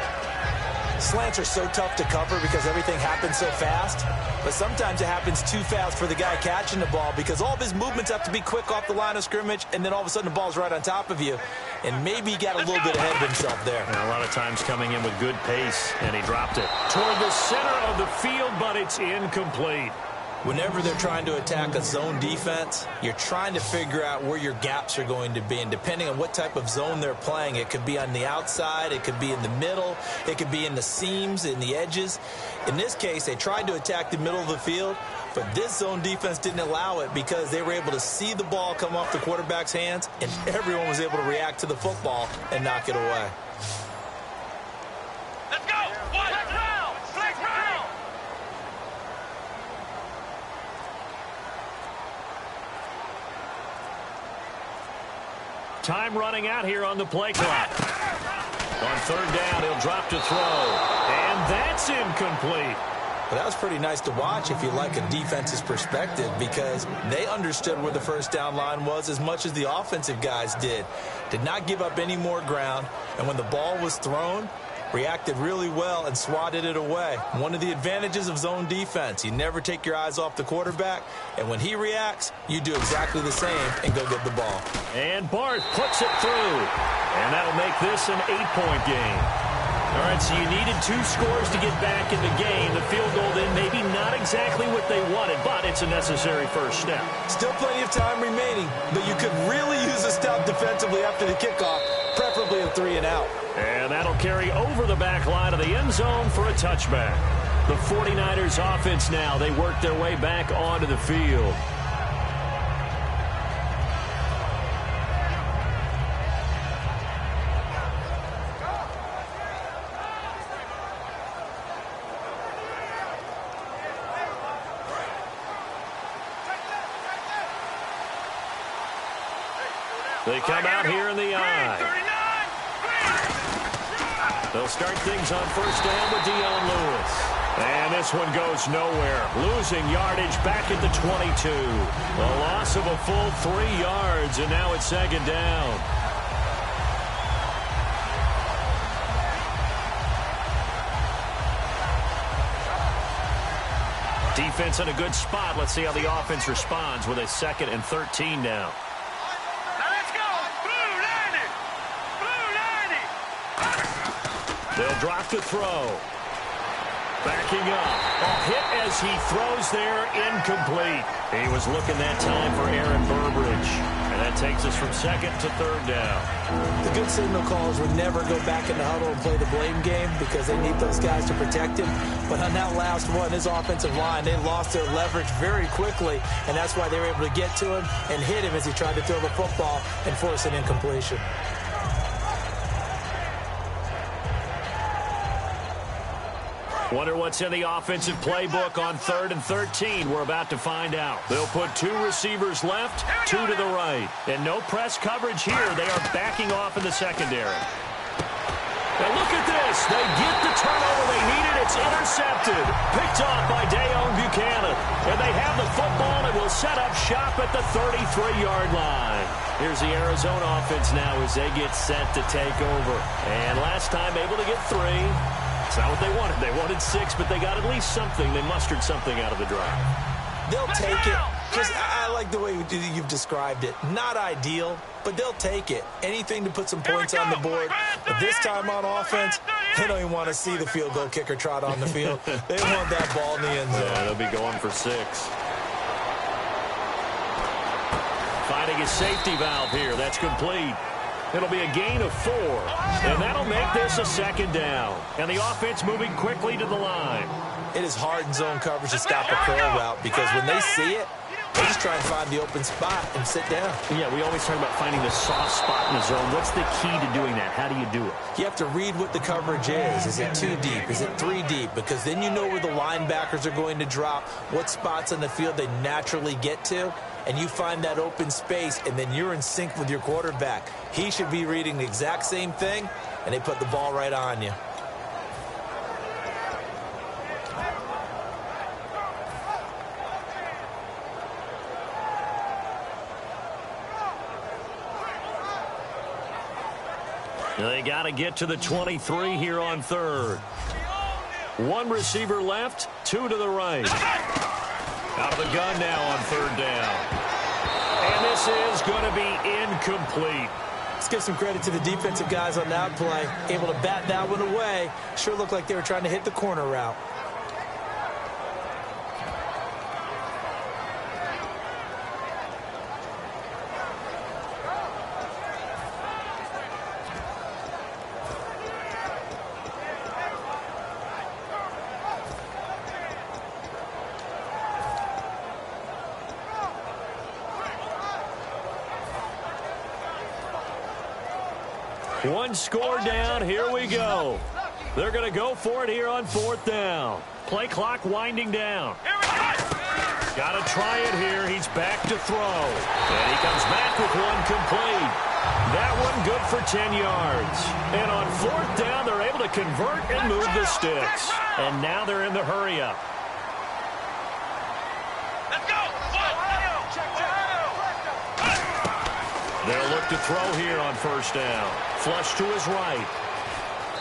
Slants are so tough to cover because everything happens so fast, but sometimes it happens too fast for the guy catching the ball because all of his movements have to be quick off the line of scrimmage, and then all of a sudden the ball's right on top of you, and maybe he got a little bit ahead of himself there. And a lot of times coming in with good pace, and he dropped it toward the center of the field, but it's incomplete. Whenever they're trying to attack a zone defense, you're trying to figure out where your gaps are going to be. And depending on what type of zone they're playing, it could be on the outside, it could be in the middle, it could be in the seams, in the edges. In this case, they tried to attack the middle of the field, but this zone defense didn't allow it because they were able to see the ball come off the quarterback's hands, and everyone was able to react to the football and knock it away. Let's go! One! Flex round! Time running out here on the play clock. On third down, he'll drop to throw. And that's incomplete. But that was pretty nice to watch if you like a defense's perspective because they understood where the first down line was as much as the offensive guys did. Did not give up any more ground. And when the ball was thrown, reacted really well and swatted it away. One of the advantages of zone defense, you never take your eyes off the quarterback, and when he reacts, you do exactly the same and go get the ball. And Barth puts it through, and that'll make this an 8-point game. All right, so you needed 2 scores to get back in the game. The field goal then maybe not exactly what they wanted, but it's a necessary first step. Still plenty of time remaining, but you could really use a stop defensively after the kickoff, preferably a 3-and-out. And that'll carry over the back line of the end zone for a touchback. The 49ers offense now, they work their way back onto the field. They come out here in the eye. They'll start things on first down with Dion Lewis. And this one goes nowhere. Losing yardage back at the 22. A loss of a full 3 yards, and now it's second down. Defense in a good spot. Let's see how the offense responds with a 2nd and 13 now. They'll drop to throw. Backing up. A hit as he throws there, incomplete. He was looking that time for Aaron Burbridge. And that takes us from 2nd to 3rd down. The good signal callers would never go back in the huddle and play the blame game because they need those guys to protect him. But on that last one, his offensive line, they lost their leverage very quickly, and that's why they were able to get to him and hit him as he tried to throw the football and force an incompletion. Wonder what's in the offensive playbook on 3rd and 13. We're about to find out. They'll put 2 receivers left, 2 to the right. And no press coverage here. They are backing off in the secondary. Now look at this. They get the turnover they needed. It's intercepted. Picked off by Dayon Buchanan. And they have the football and will set up shop at the 33-yard line. Here's the Arizona offense now as they get set to take over. And last time able to get 3. It's not what they wanted. They wanted 6, but they got at least something. They mustered something out of the drive. They'll take it. I like the way you've described it. Not ideal, but they'll take it. Anything to put some points on the board. But this time on offense, they don't even want to see the field goal kicker trot on the field. They want that ball in the end zone. Yeah, they'll be going for 6. Finding a safety valve here. That's complete. It'll be a gain of 4, and that'll make this a 2nd down. And the offense moving quickly to the line. It is hard in zone coverage to stop a curl route because when they see it, they just try and find the open spot and sit down. Yeah, we always talk about finding the soft spot in the zone. What's the key to doing that? How do you do it? You have to read what the coverage is. Is it 2 deep? Is it 3 deep? Because then you know where the linebackers are going to drop, what spots on the field they naturally get to, and you find that open space, and then you're in sync with your quarterback. He should be reading the exact same thing, and they put the ball right on you. They got to get to the 23 here on third. One receiver left, two to the right. Out of the gun now on third down. And this is going to be incomplete. Let's give some credit to the defensive guys on that play. Able to bat that one away. Sure looked like they were trying to hit the corner route. One score down. Here we go. They're going to go for it here on fourth down. Play clock winding down. Got to try it here. He's back to throw. And he comes back with one complete. That one good for 10 yards. And on fourth down, they're able to convert and move the sticks. And now they're in the hurry-up. They'll look to throw here on first down. Flush to his right.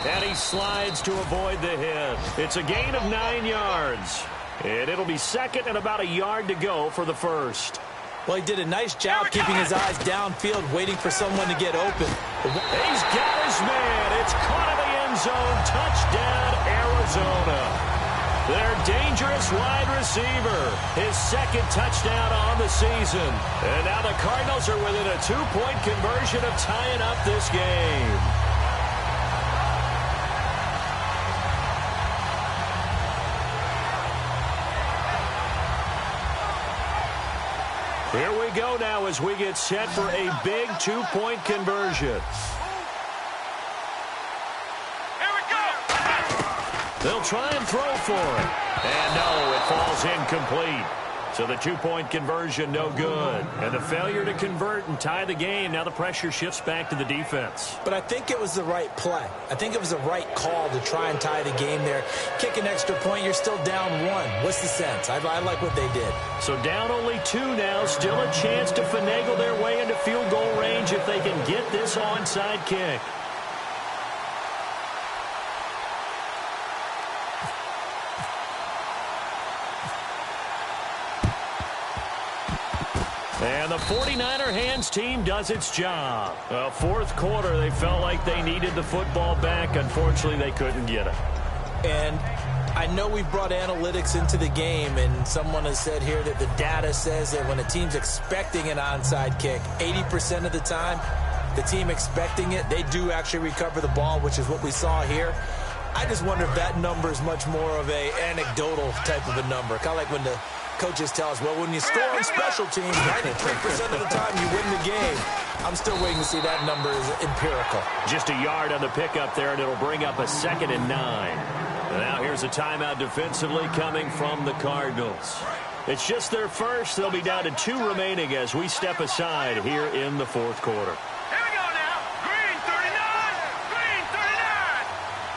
And he slides to avoid the hit. It's a gain of 9 yards. And it'll be second and about a yard to go for the first. Well, he did a nice job keeping his eyes downfield, waiting for someone to get open. He's got his man. It's caught in the end zone. Touchdown, Arizona. Their dangerous wide receiver. His second touchdown on the season. And now the Cardinals are within a 2-point conversion of tying up this game. Here we go now as we get set for a big 2-point conversion. They'll try and throw for it. And no, it falls incomplete. So the 2-point conversion, no good. And the failure to convert and tie the game, now the pressure shifts back to the defense. But I think it was the right play. I think it was the right call to try and tie the game there. Kick an extra point, you're still down one. What's the sense? I like what they did. So down only 2 now, still a chance to finagle their way into field goal range if they can get this onside kick. And the 49er hands team does its job. Fourth quarter, they felt like they needed the football back. Unfortunately, they couldn't get it. And I know we've brought analytics into the game, and someone has said here that the data says that when a team's expecting an onside kick, 80% of the time, the team expecting it, they do actually recover the ball, which is what we saw here. I just wonder if that number is much more of a anecdotal type of a number. Kind of like when the coaches tell us, well, when you score on special teams, 93% of the time you win the game. I'm still waiting to see that number is empirical. Just a yard on the pickup there, and it'll bring up a 2nd and 9. And now here's a timeout defensively coming from the Cardinals. It's just their first. They'll be down to 2 remaining as we step aside here in the fourth quarter. Here we go now. Green 39. Green 39.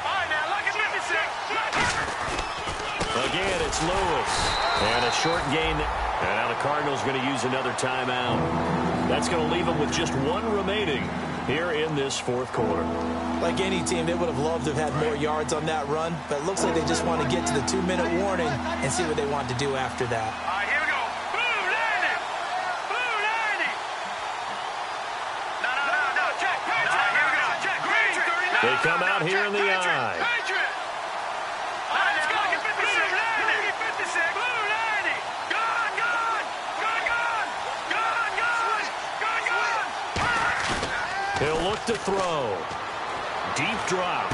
All right, now look at 56. Again, it's Lewis. And a short gain. And now the Cardinals going to use another timeout. That's going to leave them with just 1 remaining here in this fourth quarter. Like any team, they would have loved to have had more yards on that run, but it looks like they just want to get to the 2-minute warning and see what they want to do after that. All right, here we go. Blue landing. Blue landing. No. Check. Patriot. Here we go. Check. Green 39. They come out here in the eye. Patriot. All right, let's go. Blue landing. 56. Blue landing. Gone. He'll look to throw. Deep drop.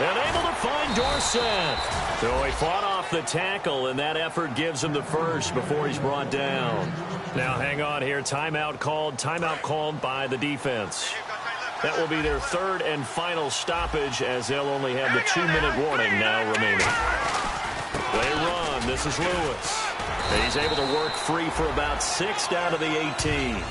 And able to find Dorsett. So he fought off the tackle, and that effort gives him the first before he's brought down. Now hang on here. Timeout called by the defense. That will be their 3rd and final stoppage as they'll only have the 2-minute warning now remaining. They run. This is Lewis. And he's able to work free for about 6 down to the 18.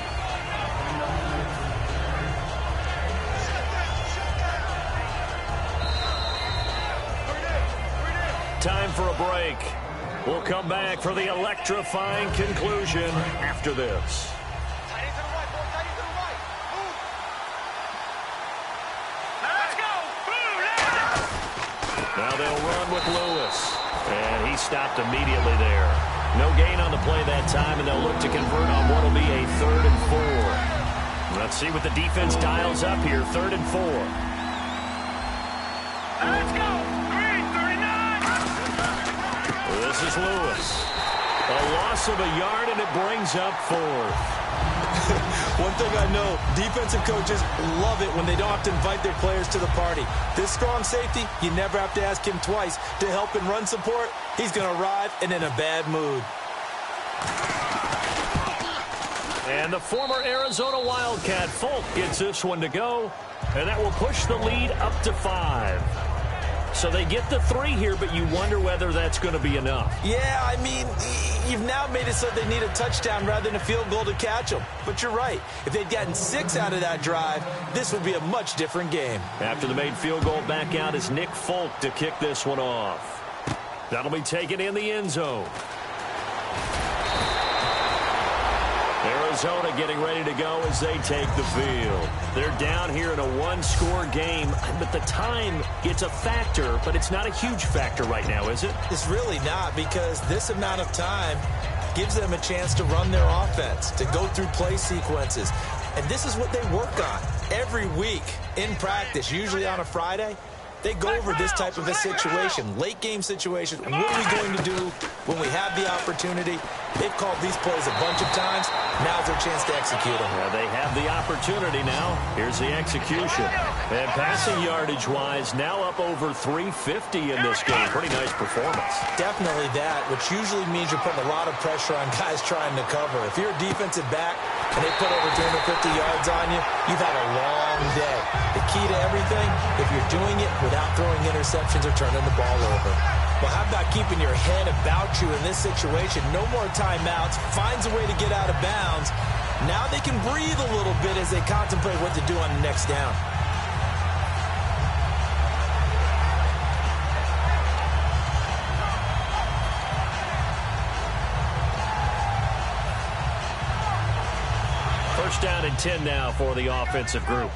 time for a break. We'll come back for the electrifying conclusion after this. Tight end to the right, boy. Tight end to the right. Move. Now let's go. Boom. Now they'll run with Lewis. And he stopped immediately there. No gain on the play that time, and they'll look to convert on what will be a 3rd and 4. Let's see what the defense dials up here. 3rd and 4. Let's go. 339. This is Lewis. A loss of a yard, and it brings up 4th. One thing I know, defensive coaches love it when they don't have to invite their players to the party. This strong safety, you never have to ask him twice to help in run support. He's going to arrive and in a bad mood. And the former Arizona Wildcat, Folk, gets this one to go, and that will push the lead up to 5. So they get the 3 here, but you wonder whether that's going to be enough. Yeah, I mean, you've now made it so they need a touchdown rather than a field goal to catch them. But you're right. If they'd gotten 6 out of that drive, this would be a much different game. After the made field goal, back out is Nick Folk to kick this one off. That'll be taken in the end zone. Arizona getting ready to go as they take the field. They're down here in a 1-score game, but the time, it's a factor, but it's not a huge factor right now, is it? It's really not, because this amount of time gives them a chance to run their offense, to go through play sequences. And this is what they work on every week in practice, usually on a Friday. They go over this type of a situation, late game situation. What are we going to do when we have the opportunity? They've called these plays a bunch of times. Now's their chance to execute them. Yeah, they have the opportunity now. Here's the execution. And passing yardage-wise, now up over 350 in this game. Pretty nice performance. Definitely that, which usually means you're putting a lot of pressure on guys trying to cover. If you're a defensive back and they put over 250 yards on you, you've had a long day. The key to everything, if you're doing it without throwing interceptions or turning the ball over. Well, how about keeping your head about you in this situation? No more timeouts. Finds a way to get out of bounds. Now they can breathe a little bit as they contemplate what to do on the next down. First down and 10 now for the offensive group.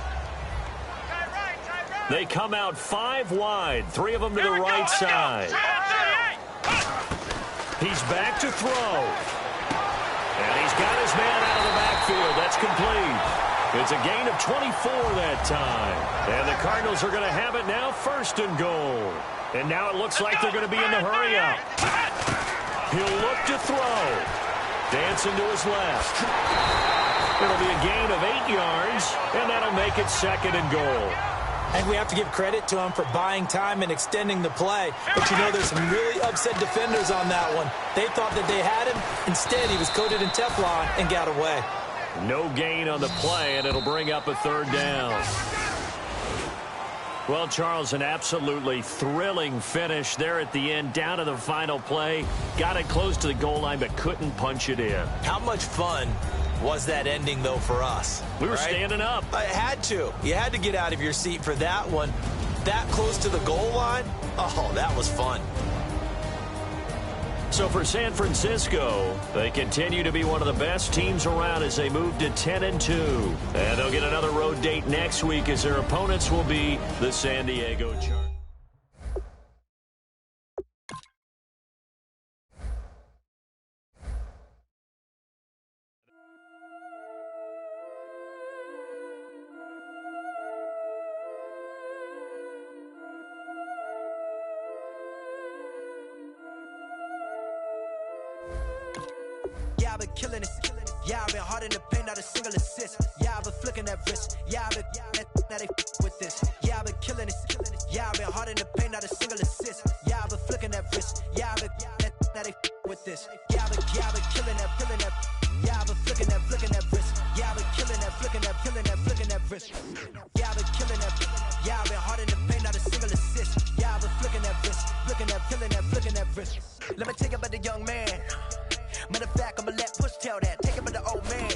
They come out 5 wide, 3 of them to the right side. He's back to throw. And he's got his man out of the backfield. That's complete. It's a gain of 24 that time. And the Cardinals are going to have it now, 1st and goal. And now it looks like they're going to be in the hurry up. He'll look to throw. Dancing to his left. It'll be a gain of 8 yards, and that'll make it 2nd and goal. And we have to give credit to him for buying time and extending the play. But, you know, there's some really upset defenders on that one. They thought that they had him. Instead, he was coated in Teflon and got away. No gain on the play, and it'll bring up a 3rd down. Well, Charles, an absolutely thrilling finish there at the end, down to the final play. Got it close to the goal line, but couldn't punch it in. How much fun was that ending, though, for us? We were standing up. I had to. You had to get out of your seat for that one. That close to the goal line? Oh, that was fun. So for San Francisco, they continue to be one of the best teams around as they move to 10-2. And they'll get another road date next week as their opponents will be the San Diego Chargers. Yeah, I've been killing it. Yeah, I've been hard in the paint, not a single assist. Yeah, I've been flicking that wrist. Yeah, I've been now they with this. Yeah, I've been killing it. Yeah, I've been hard in the paint, not a single assist. Yeah, I've been flicking that wrist. Yeah, I've been now they with this. Yeah, I've been killing that. Yeah, I've been flicking that wrist. Yeah, I've been killing that, flicking that wrist. Yeah, I've been killing that. Yeah, I've been hard in the paint, not a single assist. Yeah, I've been flicking that wrist, flicking that wrist. Let me tell you about the young man. Matter of fact, I'ma let Push tell that. Take him to the old man.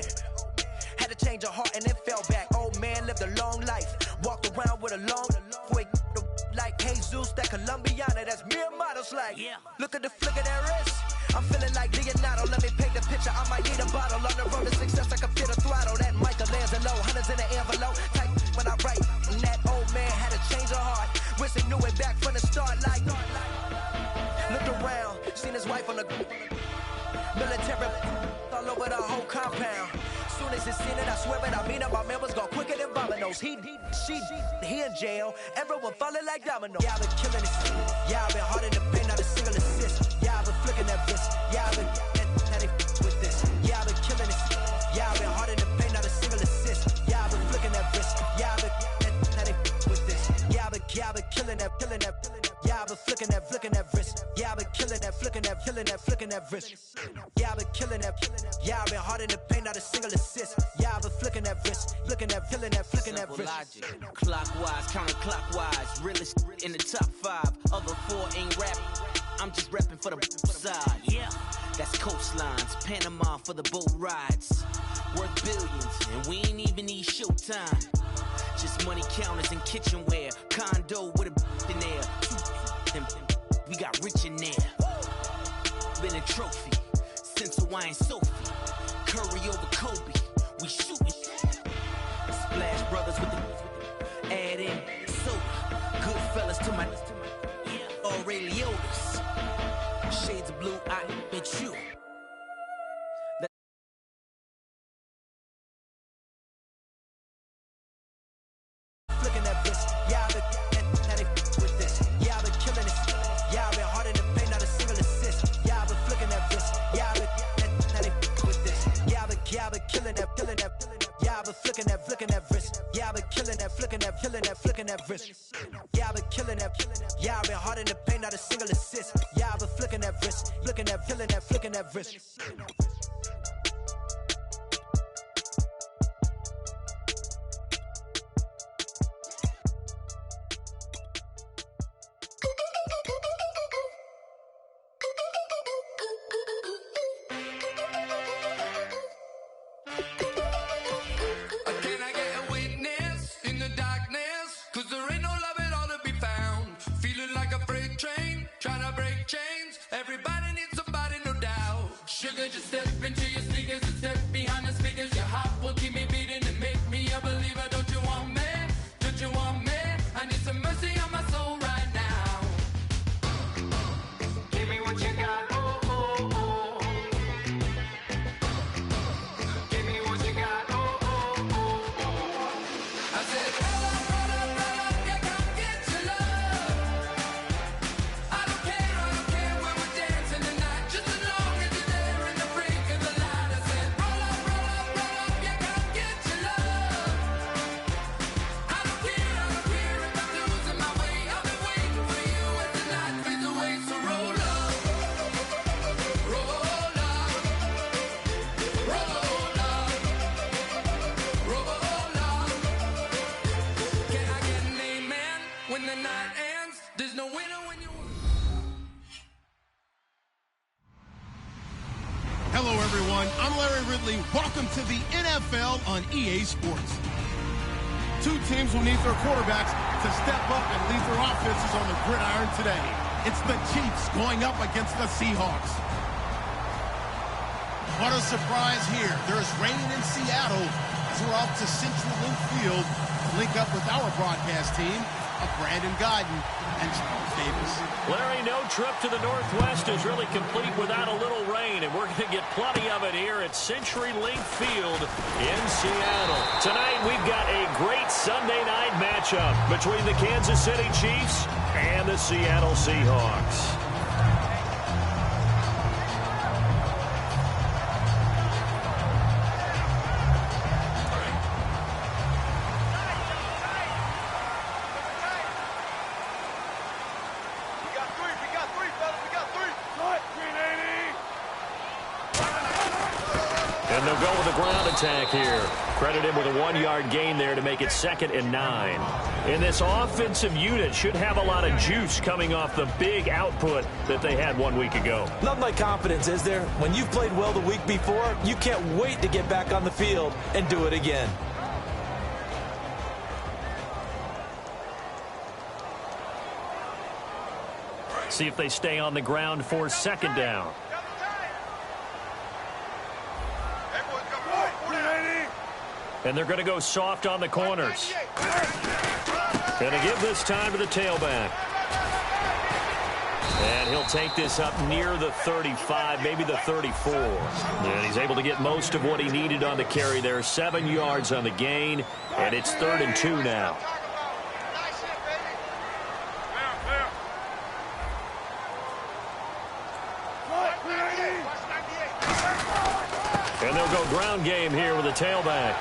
Had to change her heart and then fell back. Old man lived a long life. Walked around with a long way like Jesus. Ghost, that Colombiana, that's mere models like. Yeah. Look at the flick of that wrist. I'm feeling like Leonardo. Let me paint the picture. I might need a bottle. On the road to success, I can feel the throttle. That Michelangelo, hundreds in the envelope. Type when I write. And that old man had a change of heart. Wish he knew it back from the start. Like, looked around, seen his wife on the military all over the whole compound. Soon as he seen it, I swear it, I mean it, my man was gone quicker than Domino's. He in jail, everyone falling like dominoes. Yeah, I've been killing this. Yeah, I've been hard in the paint, not a single assist. Yeah, I've been flicking that wrist. Yeah, I've been how they with this. Yeah, I've been killing this. Yeah, I've been hard in the paint, not a single assist. Yeah, I've been flicking that wrist. Yeah, I've been how they with this. Yeah, I've been killing that. Yeah, I've been flicking that wrist. Yeah, I've been killing that, flicking that wrist. Yeah, I've been killing that. Yeah, I've been hard in the paint, not a single assist. Yeah, I've been flicking that wrist, flicking that wrist. Logic, clockwise, counterclockwise, realest in the top 5. Other 4 ain't rapping. I'm just rapping for the side. Yeah, that's coastlines, Panama for the boat rides. Worth billions, and we ain't even need showtime. Just money counters and kitchenware, condo with a in there. We got rich in there. Been a trophy since Hawaiian Sophie. Curry over Kobe, we shooting. Splash Brothers with the add in soda. Good fellas to my Aureliotis. Shades of blue, I bet you. Flicking that wrist, yeah, I've been how they with this. Yeah, I've been killing this. Yeah, I've been hard in the paint, not a single assist. Yeah, I've been flicking that wrist. Yeah, I've been how they with this. Yeah, I've been killing that. Yeah, I've been flicking that wrist. Yeah, I've been killing that, flicking that wrist. Yeah, I've been killing that. Yeah, I've been hard in the paint, not a single assist. Yeah, I've been flicking that wrist, flicking that wrist. Just step into your sneakers and step behind the speakers. Your heart will keep me beating and make me a believer. Don't you want me? Don't you want me? I need some mercy on my soul right now. Give me what you got. Oh, oh, oh. Give me what you got. Oh, oh, oh, oh. I said, roll up, yeah, come get your love. I don't care when we're dancing tonight. Just as long as you're there. Hello, everyone. I'm Larry Ridley. Welcome to the NFL on EA Sports. Two teams will need their quarterbacks to step up and lead their offenses on the gridiron today. It's the Chiefs going up against the Seahawks. What a surprise here. There's rain in Seattle as we're off to Central Link Field to link up with our broadcast team of Brandon Godden and Charles Davis. Larry, no trip to the Northwest is really complete without a little rain, and we're going to get plenty of it here at CenturyLink Field in Seattle. Tonight, we've got a great Sunday night matchup between the Kansas City Chiefs and the Seattle Seahawks. And they'll go with a ground attack here. Credited with a 1-yard gain there to make it 2nd and 9. And this offensive unit should have a lot of juice coming off the big output that they had 1 week ago. Nothing like confidence, is there? When you've played well the week before, you can't wait to get back on the field and do it again. See if they stay on the ground for second down. And they're going to go soft on the corners. Going to give this time to the tailback. And he'll take this up near the 35, maybe the 34. And he's able to get most of what he needed on the carry there. 7 yards on the gain, and it's 3rd and 2 now. And they'll go ground game here with a tailback.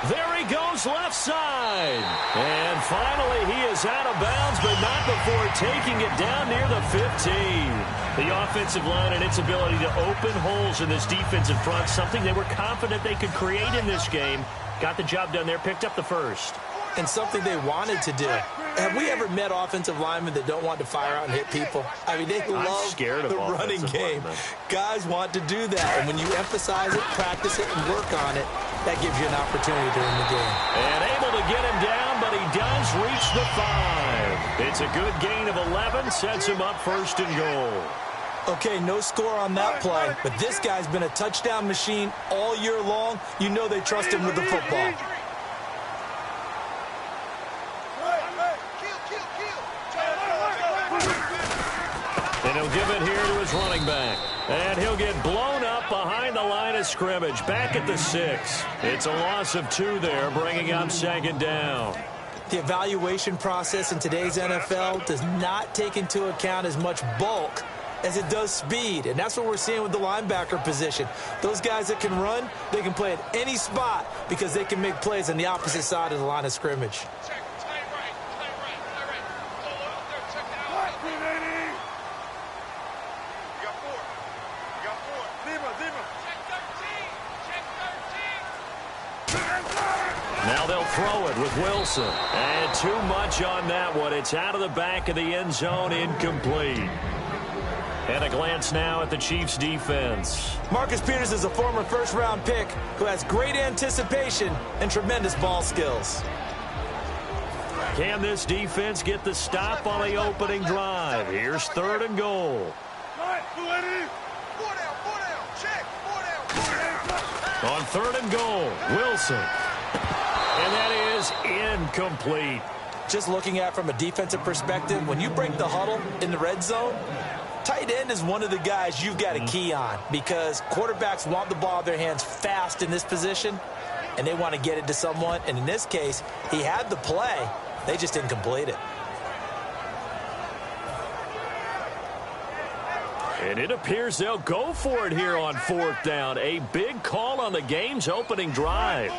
There he goes left side. And finally he is out of bounds, but not before taking it down near the 15. The offensive line and its ability to open holes in this defensive front, something they were confident they could create in this game. Got the job done there, picked up the first. And something they wanted to do. Have we ever met offensive linemen that don't want to fire out and hit people? I mean, they love the running game. Guys want to do that. And when you emphasize it, practice it, and work on it, that gives you an opportunity to win the game. And able to get him down, but he does reach the 5. It's a good gain of 11, sets him up 1st and goal. Okay, no score on that play, but this guy's been a touchdown machine all year long. You know they trust him with the football. And he'll give it here to his running back. And he'll get blown up behind the line of scrimmage. Back at the 6. It's a loss of 2 there, bringing up 2nd down. The evaluation process in today's NFL does not take into account as much bulk as it does speed. And that's what we're seeing with the linebacker position. Those guys that can run, they can play at any spot because they can make plays on the opposite side of the line of scrimmage. Now they'll throw it with Wilson. And too much on that one. It's out of the back of the end zone, incomplete. And a glance now at the Chiefs' defense. Marcus Peters is a former first-round pick who has great anticipation and tremendous ball skills. Can this defense get the stop on the opening drive? Here's 3rd and goal. On 3rd and goal, Wilson. And that is incomplete. Just looking at it from a defensive perspective, when you break the huddle in the red zone, tight end is one of the guys you've got a key on because quarterbacks want the ball in their hands fast in this position, and they want to get it to someone. And in this case, he had the play. They just didn't complete it. And it appears they'll go for it here on 4th down. A big call on the game's opening drive.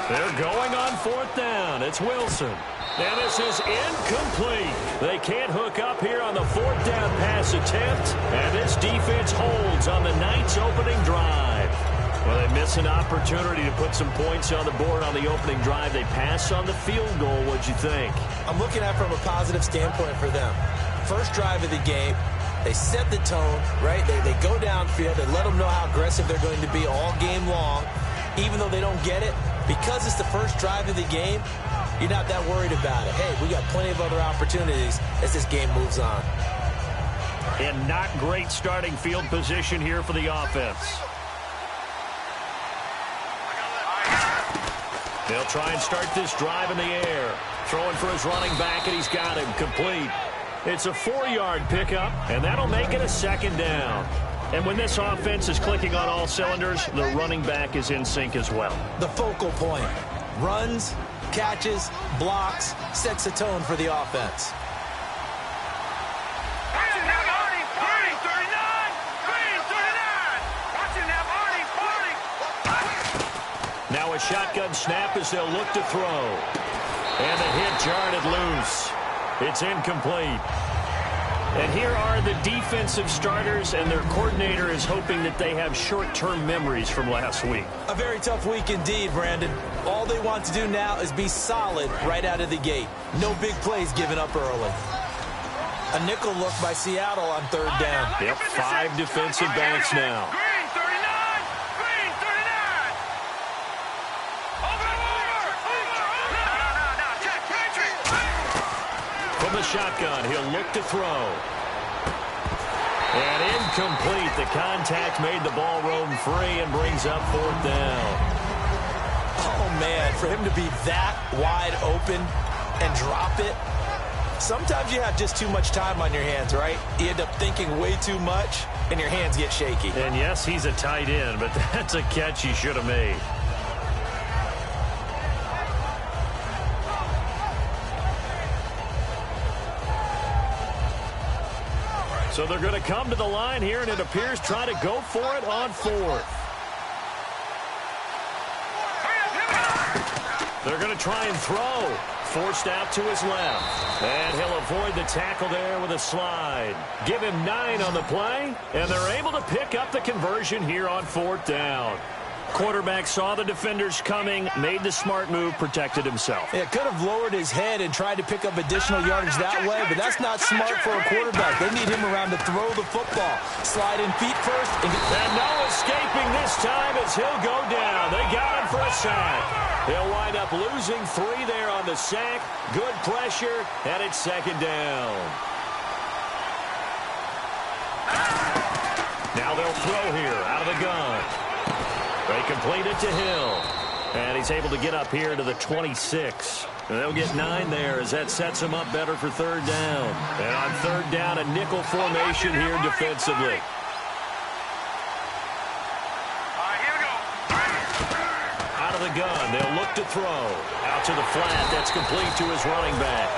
They're going on 4th down. It's Wilson. And this is incomplete. They can't hook up here on the 4th down pass attempt. And this defense holds on the night's opening drive. Well, they miss an opportunity to put some points on the board on the opening drive. They pass on the field goal. What'd you think? I'm looking at it from a positive standpoint for them. First drive of the game, they set the tone, right? They go downfield. They let them know how aggressive they're going to be all game long. Even though they don't get it, because it's the first drive of the game, you're not that worried about it. Hey, we got plenty of other opportunities as this game moves on. And not great starting field position here for the offense. They'll try and start this drive in the air. Throwing for his running back, and he's got him complete. It's a 4-yard pickup, and that'll make it a 2nd down. And when this offense is clicking on all cylinders, the running back is in sync as well. The focal point. Runs, catches, blocks, sets the tone for the offense. Now a shotgun snap as they'll look to throw. And the hit jarred it loose. It's incomplete. And here are the defensive starters, and their coordinator is hoping that they have short-term memories from last week. A very tough week indeed, Brandon. All they want to do now is be solid right out of the gate. No big plays given up early. A nickel look by Seattle on 3rd down. Yep, 5 defensive backs now. shotgun. He'll look to throw. And incomplete. The contact made the ball roam free and brings up 4th down. Oh, man, for him to be that wide open and drop it. Sometimes you have just too much time on your hands, right? You end up thinking way too much, and your hands get shaky. And, yes, he's a tight end, but that's a catch he should have made. So they're going to come to the line here, and it appears try to go for it on 4th. They're going to try and throw. Forced out to his left. And he'll avoid the tackle there with a slide. Give him 9 on the play, and they're able to pick up the conversion here on 4th down. Quarterback saw the defenders coming, made the smart move, protected himself. Yeah, could have lowered his head and tried to pick up additional yardage that way, but that's not smart for a quarterback. They need him around to throw the football. Slide in feet first. And no escaping this time as he'll go down. They got him for a sack. He'll wind up losing 3 there on the sack. Good pressure, and it's 2nd down. Now they'll throw here out of the gun. They complete it to Hill. And he's able to get up here to the 26. And they'll get 9 there as that sets him up better for 3rd down. And on 3rd down, a nickel formation here defensively. Out of the gun, they'll look to throw. Out to the flat, that's complete to his running back.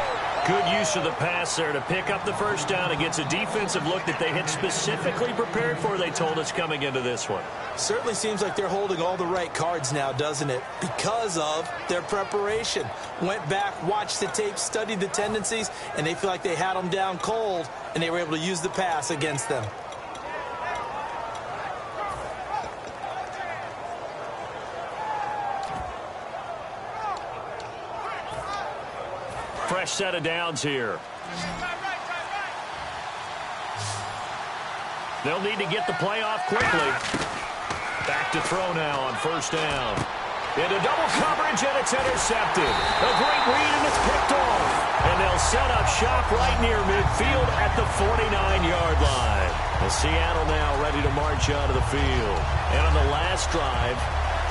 Good use of the pass there to pick up the 1st down against a defensive look that they had specifically prepared for, they told us, coming into this one. Certainly seems like they're holding all the right cards now, doesn't it? Because of their preparation. Went back, watched the tape, studied the tendencies, and they feel like they had them down cold, and they were able to use the pass against them. Fresh set of downs here. They'll need to get the play off quickly. Back to throw now on 1st down. Into double coverage, and it's intercepted. A great read, and it's picked off. And they'll set up shop right near midfield at the 49-yard line. And Seattle now ready to march out of the field. And on the last drive,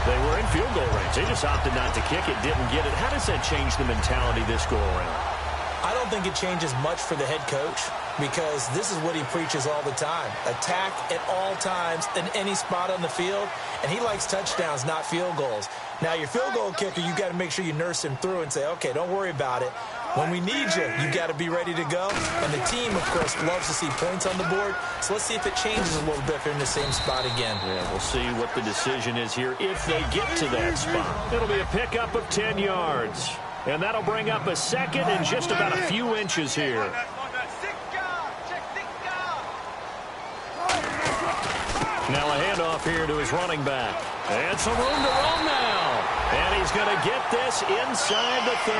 they were in field goal range. They just opted not to kick it, didn't get it. How does that change the mentality this go-around? I don't think it changes much for the head coach because this is what he preaches all the time. Attack at all times in any spot on the field, and he likes touchdowns, not field goals. Now, your field goal kicker, you got to make sure you nurse him through and say, okay, don't worry about it. When we need you, you got to be ready to go. And the team, of course, loves to see points on the board. So let's see if it changes a little bit if they're in the same spot again. Yeah, we'll see what the decision is here if they get to that spot. It'll be a pickup of 10 yards. And that'll bring up a 2nd and just about a few inches here. Now a handoff here to his running back. And some room to roam now. And he's going to get this inside the 30.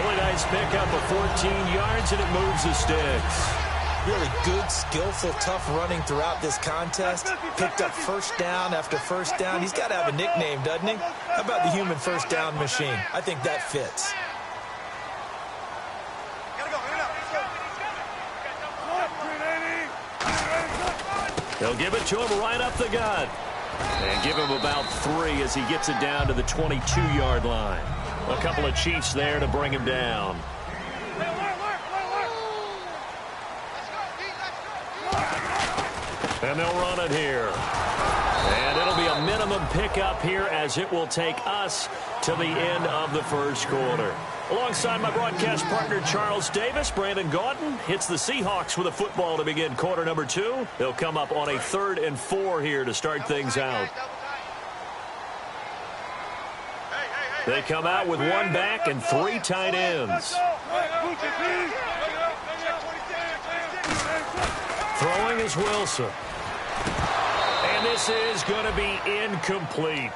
Really nice pickup of 14 yards, and it moves the sticks. Really good, skillful, tough running throughout this contest. Picked up 1st down after 1st down. He's got to have a nickname, doesn't he? How about the human 1st down machine? I think that fits. They'll give it to him right up the gut. And give him about 3 as he gets it down to the 22-yard line. A couple of Chiefs there to bring him down. And they'll run it here. And it'll be a minimum pickup here as it will take us to the end of the 1st quarter. Alongside my broadcast partner, Charles Davis, Brandon Gaudin hits the Seahawks with a football to begin quarter number 2. They'll come up on a 3rd and 4 here to start things out. They come out with 1 back and 3 tight ends. Throwing is Wilson. And this is going to be incomplete.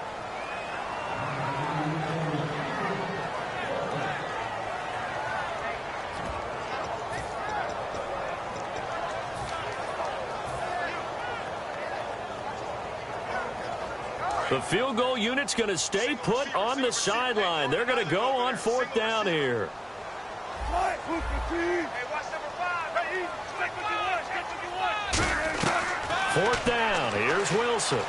The field goal unit's going to stay put on the sideline. They're going to go on 4th down here. Hey, watch number 5. Ready? Stick with you. Fourth down. Here's Wilson.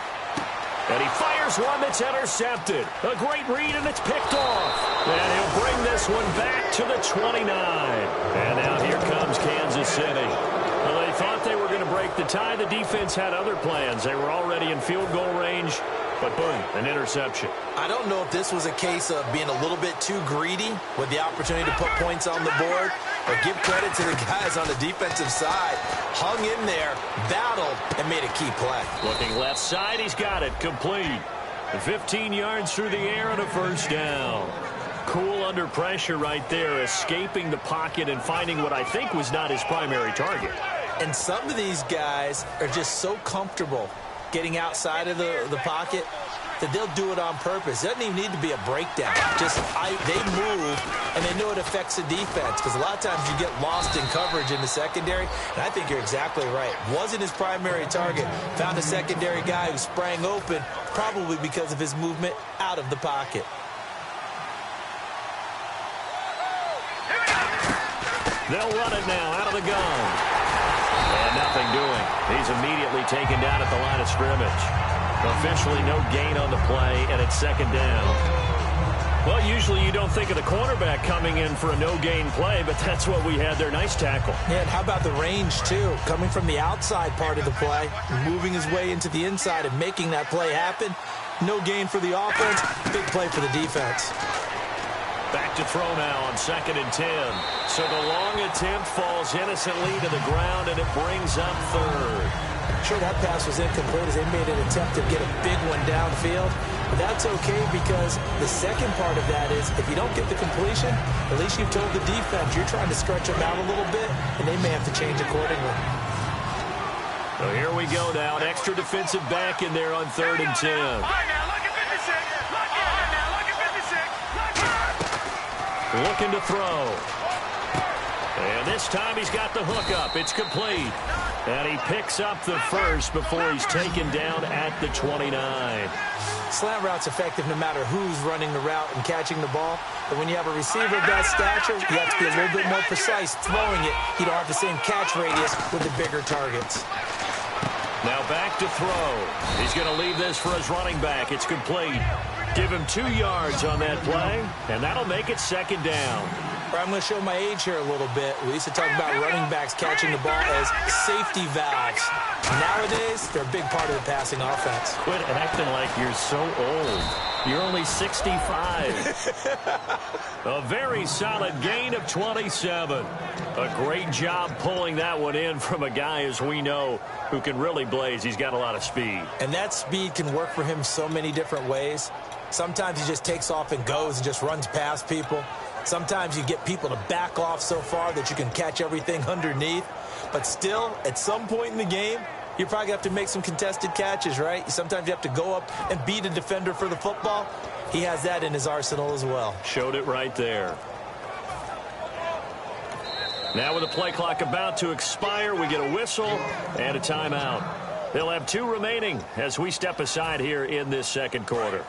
And he fires one that's intercepted. A great read, and it's picked off. And he'll bring this one back to the 29. And now here comes Kansas City. Well, they thought they were going to break the tie. The defense had other plans. They were already in field goal range. But boom, an interception. I don't know if this was a case of being a little bit too greedy with the opportunity to put points on the board, but give credit to the guys on the defensive side. Hung in there, battled, and made a key play. Looking left side, he's got it. Complete. 15 yards through the air and a first down. Cool under pressure right there, escaping the pocket and finding what I think was not his primary target. And some of these guys are just so comfortable getting outside of the pocket that they'll do it on purpose. It doesn't even need to be a breakdown. Just they move, and they know it affects the defense, because a lot of times you get lost in coverage in the secondary, and I think you're exactly right. Wasn't his primary target. Found a secondary guy who sprang open, probably because of his movement out of the pocket. They'll run it now out of the gun. And nothing doing. He's immediately taken down at the line of scrimmage. Officially no gain on the play, and it's second down. Well, usually you don't think of the cornerback coming in for a no-gain play, but that's what we had there. Nice tackle. Yeah, and how about the range, too? Coming from the outside part of the play, moving his way into the inside and making that play happen. No gain for the offense, big play for the defense. Back to throw now on 2nd and 10. So the long attempt falls innocently to the ground, and it brings up third. Sure, that pass was incomplete as they made an attempt to get a big one downfield. But that's okay, because the second part of that is if you don't get the completion, at least you've told the defense you're trying to stretch them out a little bit, and they may have to change accordingly. So here we go now. An extra defensive back in there on 3rd and 10. All right, now, look at 56. Look at 56. Looking to throw. And this time he's got the hook up. It's complete. And he picks up the first before he's taken down at the 29. Slant route's effective no matter who's running the route and catching the ball. But when you have a receiver of that stature, you have to be a little bit more precise throwing it. You don't have the same catch radius with the bigger targets. Now back to throw. He's going to leave this for his running back. It's complete. Give him 2 yards on that play, and that'll make it second down. I'm going to show my age here a little bit. We used to talk about running backs catching the ball as safety valves. Nowadays, they're a big part of the passing offense. Quit acting like you're so old. You're only 65. A very solid gain of 27. A great job pulling that one in from a guy, as we know, who can really blaze. He's got a lot of speed. And that speed can work for him so many different ways. Sometimes he just takes off and goes and just runs past people. Sometimes you get people to back off so far that you can catch everything underneath. But still, at some point in the game, you probably have to make some contested catches, right? Sometimes you have to go up and beat a defender for the football. He has that in his arsenal as well. Showed it right there. Now with the play clock about to expire, we get a whistle and a timeout. They'll have 2 remaining as we step aside here in this second quarter.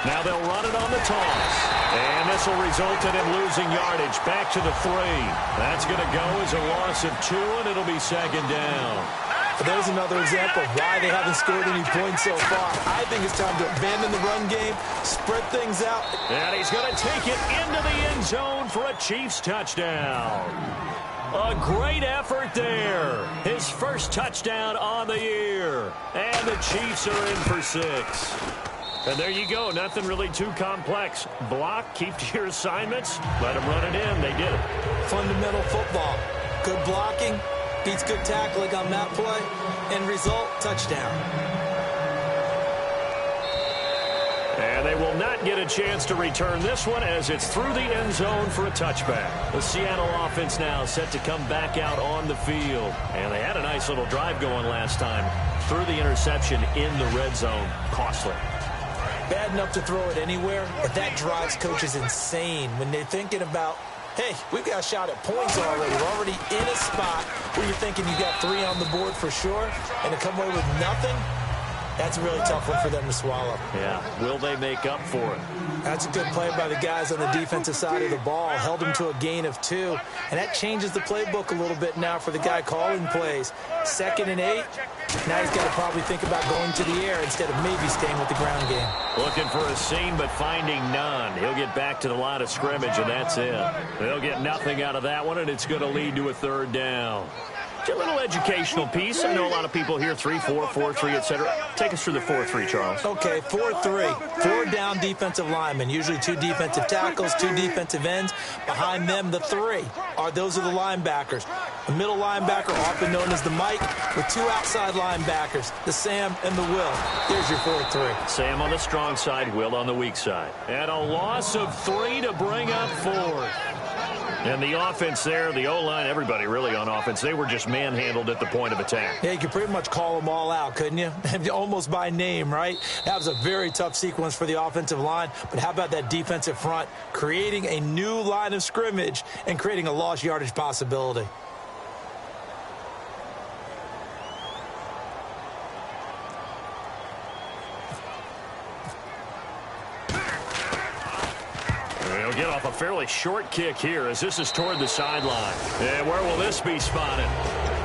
Now they'll run it on the toss. And this will result in him losing yardage. Back to the 3. That's going to go as a loss of 2, and it'll be second down. But there's another example of why they haven't scored any points so far. I think it's time to abandon the run game, spread things out. And he's going to take it into the end zone for a Chiefs touchdown. A great effort there. His first touchdown on the year. And the Chiefs are in for 6. And there you go. Nothing really too complex. Block, keep to your assignments, let them run it in. They did it. Fundamental football. Good blocking, beats good tackling on that play. End result, touchdown. And they will not get a chance to return this one as it's through the end zone for a touchback. The Seattle offense now set to come back out on the field. And they had a nice little drive going last time. Through the interception in the red zone. Costly. Bad enough to throw it anywhere, but that drives coaches insane when they're thinking about hey, we've got a shot at points already. We're already in a spot where you're thinking you got 3 on the board for sure, and to come away with nothing, that's a really tough one for them to swallow. Yeah, will they make up for it? That's a good play by the guys on the defensive side of the ball. Held them to a gain of 2, and that changes the playbook a little bit now for the guy calling plays. 2nd and 8, now he's got to probably think about going to the air instead of maybe staying with the ground game. Looking for a seam, but finding none. He'll get back to the line of scrimmage, and that's it. They'll get nothing out of that one, and it's going to lead to a 3rd down. A little educational piece. I know a lot of people here, 3-4, 4-3, etc. Take us through the 4-3, Charles. Okay, 4-3. 4 down defensive linemen, usually 2 defensive tackles, 2 defensive ends. Behind them, the 3 those are the linebackers. The middle linebacker, often known as the Mike, with 2 outside linebackers, the Sam and the Will. There's your 4-3. Sam on the strong side, Will on the weak side. And a loss of 3 to bring up 4. And the offense there, the O-line, everybody really on offense, they were just manhandled at the point of attack. Yeah, you could pretty much call them all out, couldn't you? Almost by name, right? That was a very tough sequence for the offensive line. But how about that defensive front creating a new line of scrimmage and creating a lost yardage possibility? He'll get off a fairly short kick here as this is toward the sideline. And where will this be spotted?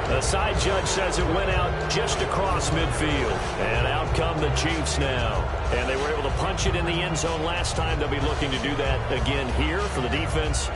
The side judge says it went out just across midfield. And out come the Chiefs now. And they were able to punch it in the end zone last time. They'll be looking to do that again here for the defense.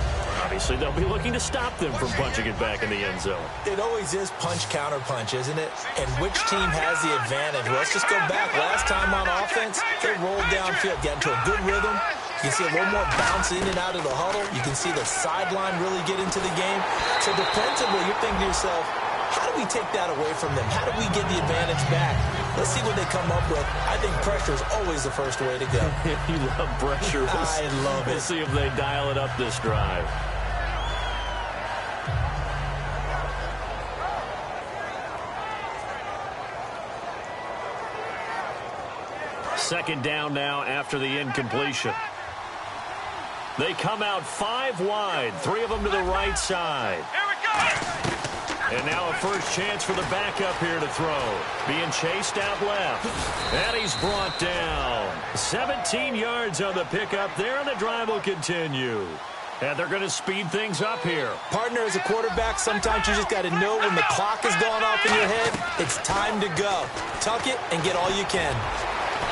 Obviously, they'll be looking to stop them from punching it back in the end zone. It always is punch-counter-punch, isn't it? And which team has the advantage? Well, let's just go back. Last time on offense, they rolled downfield, got into a good rhythm. You can see a little more bounce in and out of the huddle. You can see the sideline really get into the game. So defensively, you're thinking to yourself, how do we take that away from them? How do we get the advantage back? Let's see what they come up with. I think pressure is always the first way to go. You love pressure. I love it. We'll see if they dial it up this drive. Second down now after the incompletion. They come out 5 wide, 3 of them to the right side. Here we go! And now a first chance for the backup here to throw. Being chased out left. And he's brought down. 17 yards on the pickup there, and the drive will continue. And they're going to speed things up here. Partner, as a quarterback, sometimes you just got to know when the clock is going off in your head, it's time to go. Tuck it and get all you can.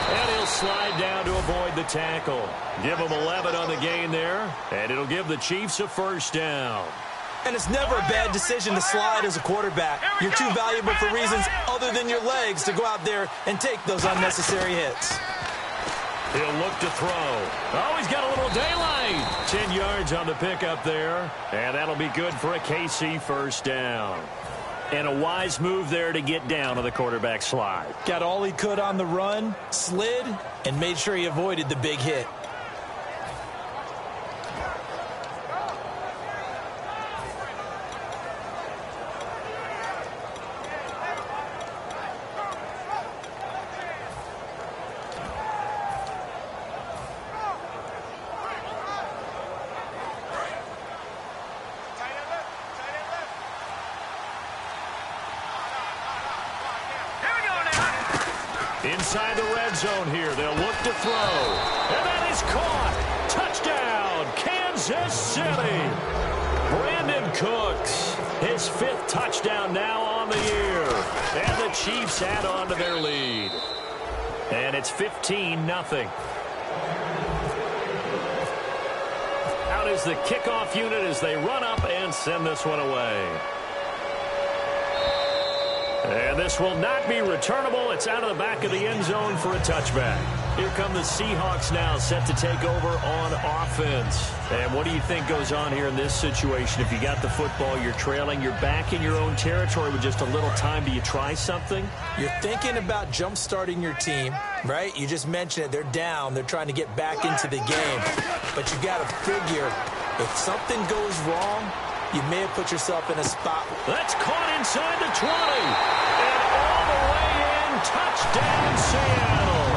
And he'll slide down to avoid the tackle. Give him 11 on the gain there, and it'll give the Chiefs a first down. And it's never a bad decision to slide as a quarterback. You're too valuable for reasons other than your legs to go out there and take those unnecessary hits. He'll look to throw. Oh, he's got a little daylight. 10 yards on the pickup there, and that'll be good for a KC first down. And a wise move there to get down on the quarterback slide. Got all he could on the run, slid, and made sure he avoided the big hit. Inside the red zone here, they'll look to throw. And that is caught. Touchdown, Kansas City. Brandon Cooks, his 5th touchdown now on the year. And the Chiefs add on to their lead. And it's 15-0. Out is the kickoff unit as they run up and send this one away. And this will not be returnable. It's out of the back of the end zone for a touchback. Here come the Seahawks now, set to take over on offense. And what do you think goes on here in this situation? If you got the football, you're trailing, you're back in your own territory with just a little time. Do you try something? You're thinking about jump-starting your team, right? You just mentioned it. They're down. They're trying to get back into the game. But you got to figure, if something goes wrong, you may have put yourself in a spot. That's caught inside the 20. And all the way in, touchdown Seattle.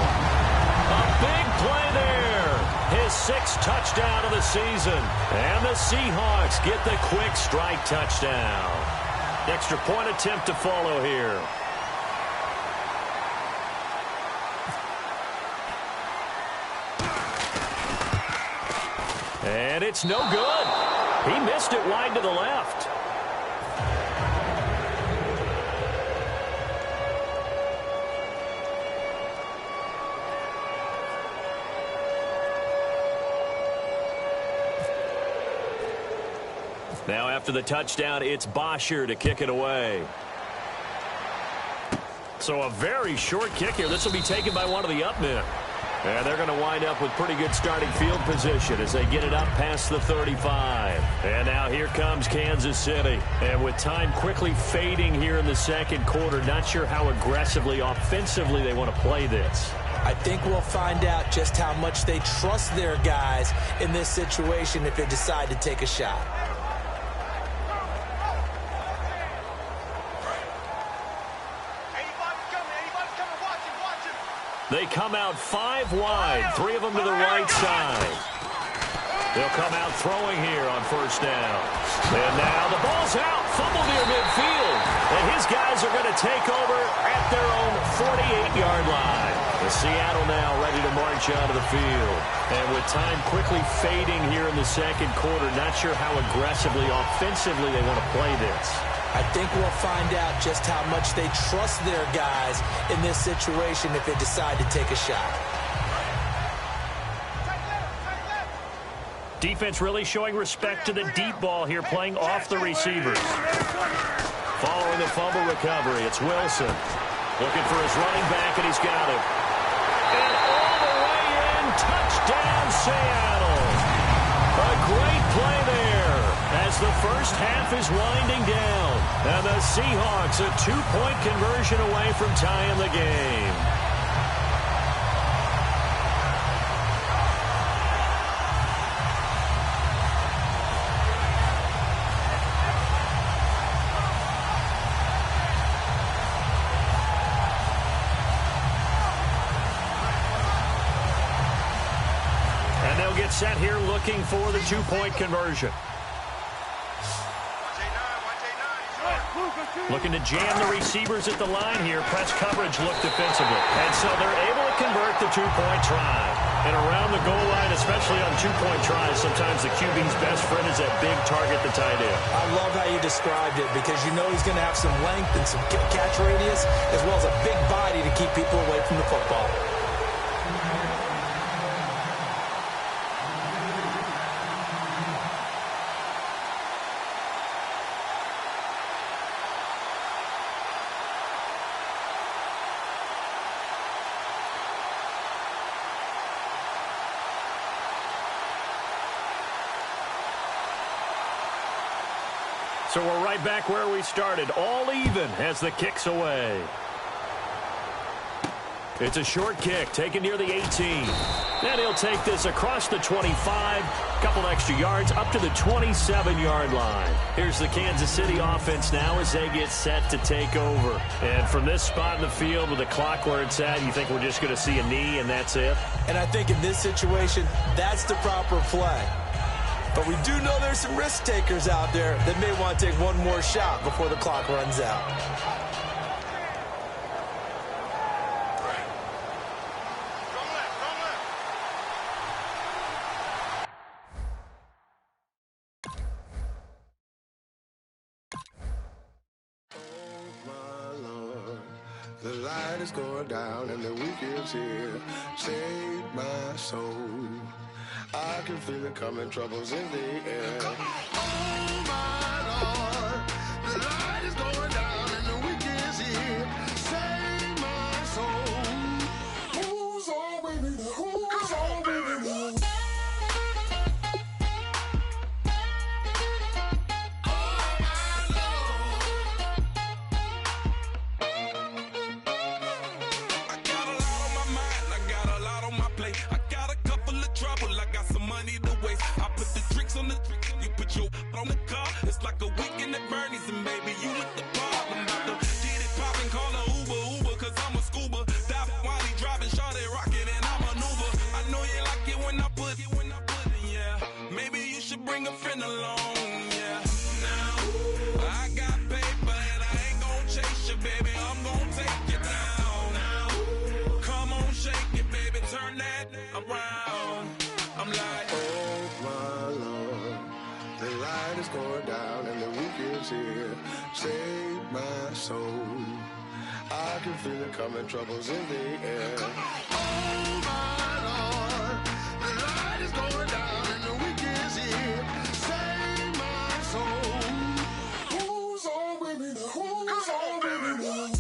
A big play there. His 6th touchdown of the season. And the Seahawks get the quick strike touchdown. Extra point attempt to follow here. And it's no good. He missed it wide to the left. Now after the touchdown, it's Bosher to kick it away. So a very short kick here. This will be taken by one of the up men. And they're going to wind up with pretty good starting field position as they get it up past the 35. And now here comes Kansas City. And with time quickly fading here in the second quarter, not sure how aggressively, offensively they want to play this. I think we'll find out just how much they trust their guys in this situation if they decide to take a shot. They come out 5 wide, 3 of them to the right side. They'll come out throwing here on first down. And now the ball's out, fumble near midfield. And his guys are going to take over at their own 48-yard line. The Seattle now ready to march out of the field. And with time quickly fading here in the second quarter, not sure how aggressively, offensively they want to play this. I think we'll find out just how much they trust their guys in this situation if they decide to take a shot. Defense really showing respect to the deep ball here, playing off the receivers. Following the fumble recovery, it's Wilson. Looking for his running back, and he's got it. And all the way in, touchdown Seattle. A great play there as the first half is winding down. And the Seahawks a 2-point conversion away from tying the game. And they'll get set here looking for the 2-point conversion. Looking to jam the receivers at the line here. Press coverage look defensively. And so they're able to convert the 2-point try. And around the goal line, especially on 2-point tries, sometimes the QB's best friend is that big target, the tight end. I love how you described it because you know he's going to have some length and some catch radius as well as a big body to keep people away from the football. So we're right back where we started, all even as the kick's away. It's a short kick taken near the 18. And he'll take this across the 25, a couple extra yards up to the 27-yard line. Here's the Kansas City offense now as they get set to take over. And from this spot in the field with the clock where it's at, you think we're just going to see a knee and that's it? And I think in this situation, that's the proper play. But we do know there's some risk takers out there that may want to take one more shot before the clock runs out. The light is going down and the weekend's here. Save my soul. I can feel it coming, troubles in the air. Oh my Lord, the light is going down and the weekend's here. Save my soul. Who's all waiting? Who's all waiting? On the car, it's like a weekend at Bernie's, and baby, you look the part. I'm about to get it poppin', call a Uber, cause I'm a scuba. Dive while he driving, shawty rocket, and I maneuver. I know you like it when I put weekend's here. Save my soul. I can feel it coming, troubles in the air. Oh my Lord, the light is going down and the weekend's here. Save my soul. Who's on with me now? Who's on with me now?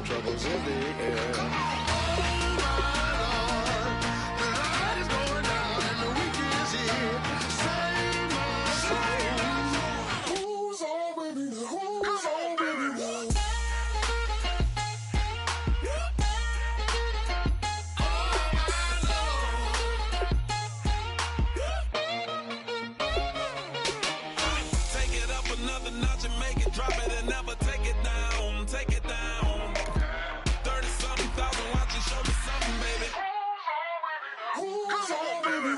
Troubles in the air. Oh my Lord, the light is going down and the weekend's here. Save my soul. Who's on with me now? Who's on with me now? Take it up another notch and make it drop it and never take it down. Take it down. Show me something, baby. Who's on, baby?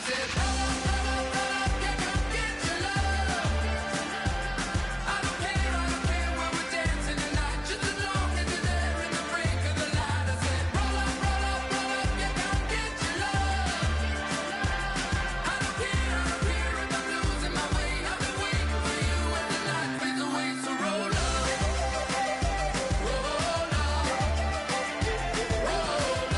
said, roll up, yeah, come get your love. I don't care where we're dancing tonight, just as long as you're there in the break of the light. I said, roll up, yeah, come get your love. I don't care if I'm losing my way. I've been waiting for you as the night fades away. So roll up, roll up, roll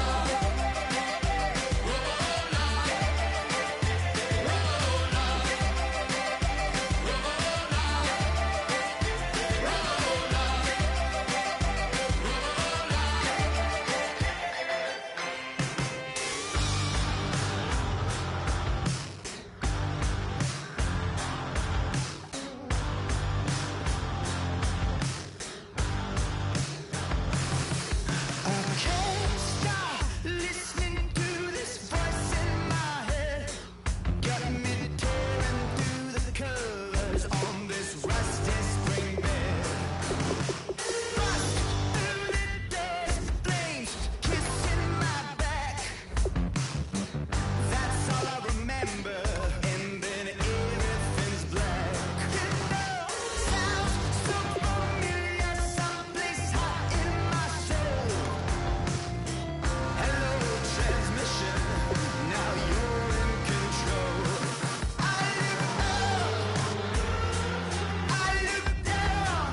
Can't stop listening to this voice in my head. Got me tearing through the covers on this rusty spring bed. Rust through the days, flames kissing my back. That's all I remember, and then everything's black. You know, sounds so familiar, someplace hot in my soul. Hello, transmission. Now you're in control. I look up, I look down.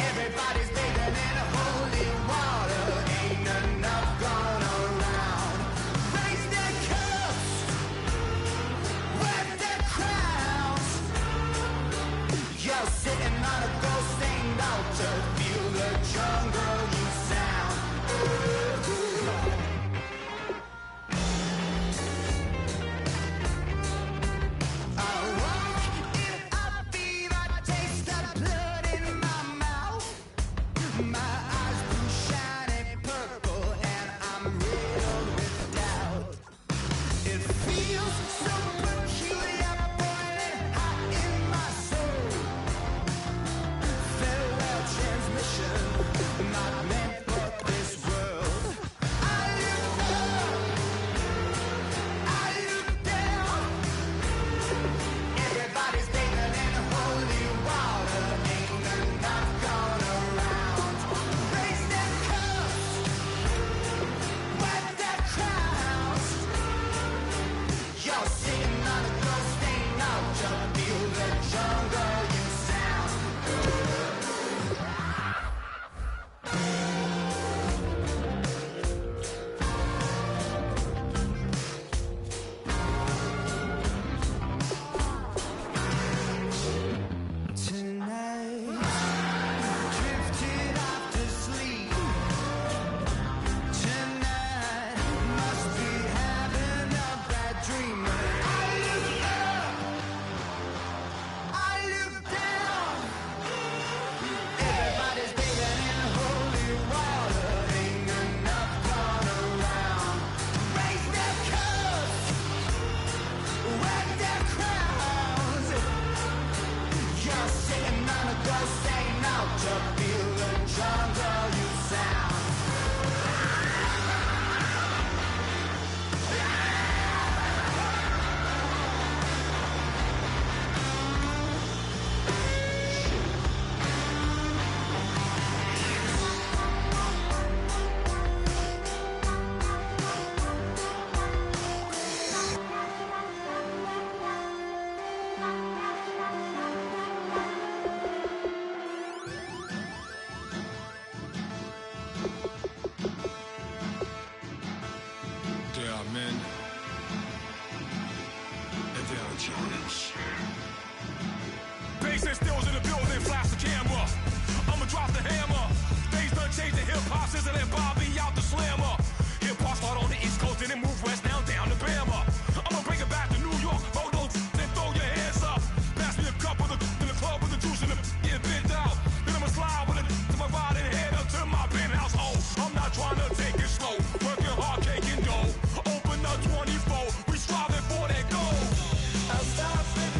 Everybody's bathing in holy water. Ain't enough gone around. Raise their cups, wear their crowns. You're sitting on a gold-stained altar. Feel the jungle you sound. I walk in a fever, taste the blood in my mouth. My eyes blue shiny purple, and I'm riddled with doubt. It feels so peculiar, boiling hot in my soul. Farewell transmission, not meant for this world. I look up, I look down. Everybody's bathing in holy water. Ain't enough gone around. Raise their cups, wear their crowns. You're sitting on a gold-stained altar. Feel the jungle you sound. Tonight, drifted off to sleep. Tonight, must be having a bad dream. I look up, I look down. Everybody's bathing in holy water. Ain't enough gone around. Raise their cups, wear their crowns. You're sitting on a gold-stained altar. Feel the jungle you sound. There are men, and there are giants. Bass and stills in the building, flash the camera. I'ma drop the hammer. Days done changing, hip-hop sizzling and Bobby out the slammer. Hip-hop start on the East Coast and then move west now down to Bama. I'ma bring it back to New York, roll those then throw your hands up. Pass me a cup of the in the club with the juice in the get bent out. Then I'ma slide with it to my ride and head up to my penthouse. Oh, I'm not trying to take it slow, working hard, cake and dough. Open up 24, we striving for that goal. I'll stop it.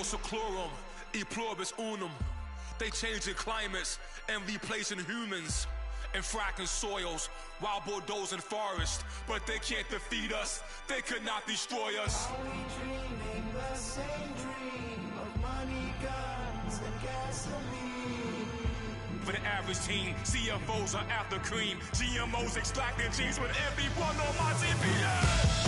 seclorum, e pluribus unum. They changing climates and replacing humans and fracking soils while bulldozing forests. But they can't defeat us. They could not destroy us. Are we dreaming the same dream of money, guns, and gasoline? For the average team, CFOs are after cream. GMOs extracting genes with everyone on my CPS.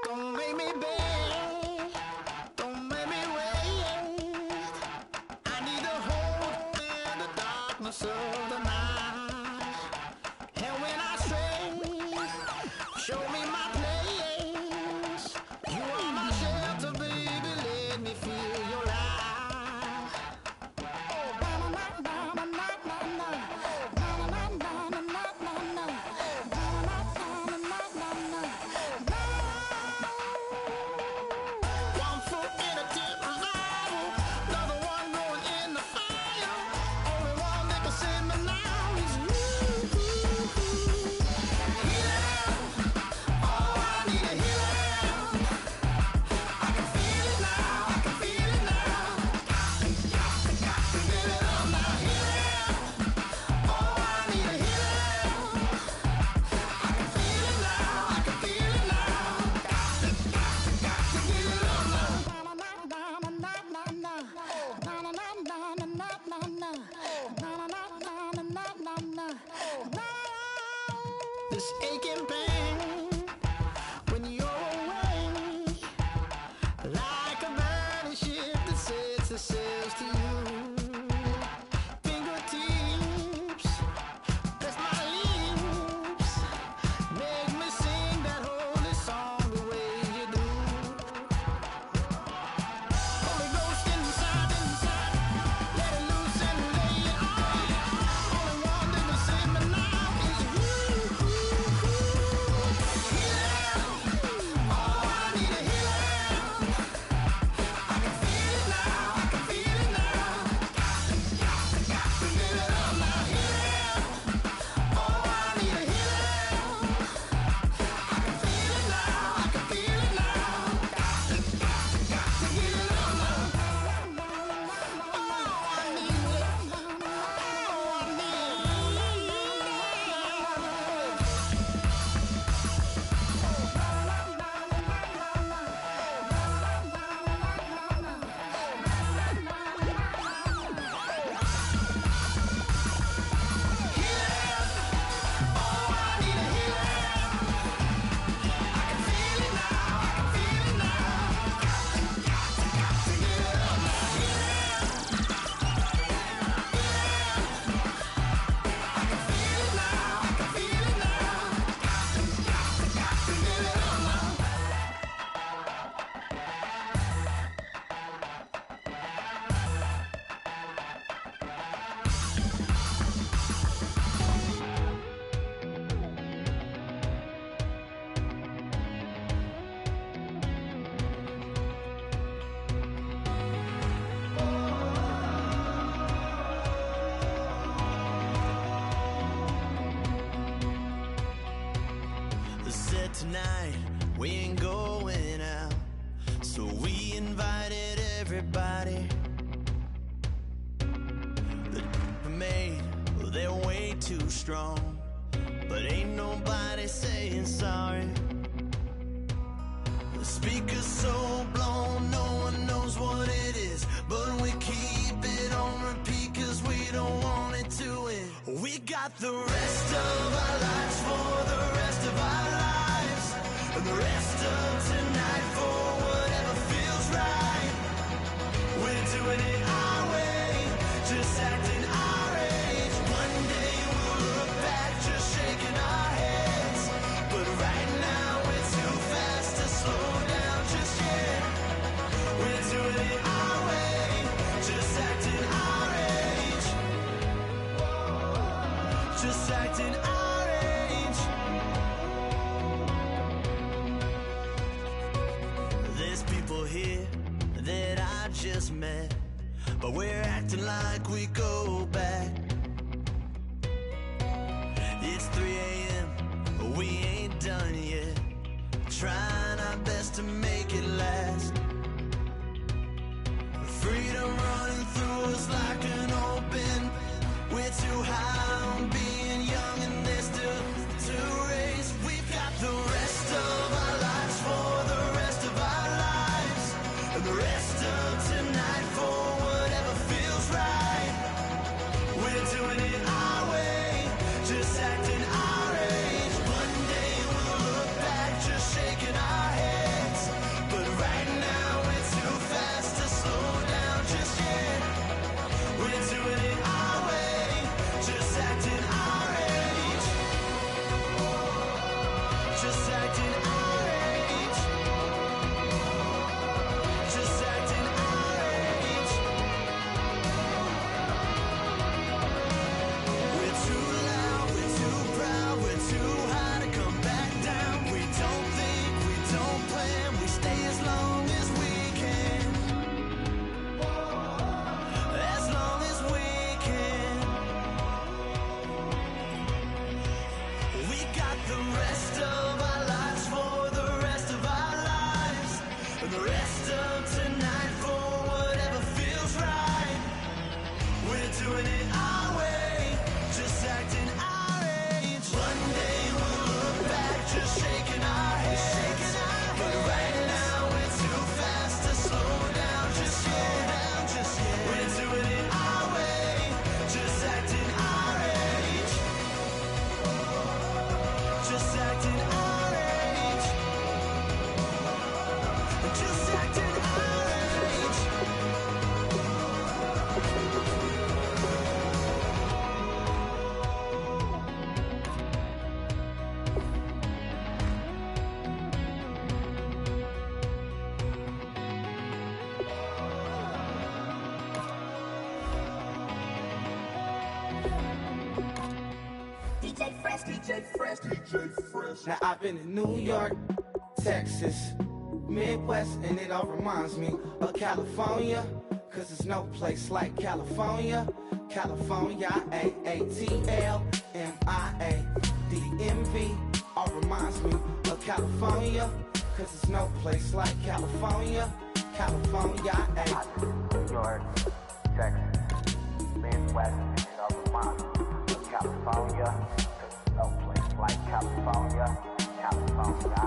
Don't make me beg, don't make me wait. I need to hold in the darkness of the night. And when I stray, show me my place. You are my shelter, baby, let me feel your light. One foot in a deep revival, another one going in the fire. Only one that can save me now is you. Healing, oh, I need a healing. I can feel it now, I can feel it now. Got to get it up now. Healing, oh, I need a healing. I can feel it now, I can feel it now. Got to get it up now. This aching pain when you're away, like a burning ship that sets the sails to you. Fingertips, press my lips, make me sing that holy song the way you do. Holy Ghost inside, let it loose and lay it on. Only one that can save me now is you. Healing, oh, I need a healing. I can feel it now, I can feel it now. Got to get it up now. Healing, oh, I need a healing. I can feel it now, I can feel it now. Got to get it up now. Oh, I need it. Oh, I need it. Said tonight we ain't going out, so we invited everybody. The made, well, they're way too strong, but ain't nobody saying sorry. The speaker's so blown, no one knows what it is, but we keep it on repeat 'cause we don't want it to end. We got the rest of our lives for the rest of our lives, and the rest of tonight for just met, but we're acting like we go back. It's 3 a.m., but we ain't done yet, trying our best to make it last. Freedom running through us like an open. We're too high on being young, and there's still to race. We've got the rest of our lives for the rest of our lives, and the rest of tonight for whatever feels right. We're doing it our way, just acting our age. One day we'll look back, just shaking our heads, but right now we're too fast to slow down just yet. We're doing it our way, just acting our age, just acting our age, just acting our age. We're too loud, we're too proud, we're too high to come back down. We don't think, we don't plan, we stay as long as we can, as long as we can. We got the rest of our lives for the rest of our lives, and the rest of tonight for whatever feels right. We're doing it our way, just acting our age. One day we'll look back, just shaking our heads, but right now we're too fast to slow down just yet. We're doing it our way, just acting our age, just acting our age, just acting our age. Now I've been in New York, Texas, Midwest, and it all reminds me of California, cause there's no place like California. California, AATLMIA, all reminds me of California, cause there's no place like California. California, New York, Texas, Midwest, and it all reminds me of California, cause there's no place like California. California,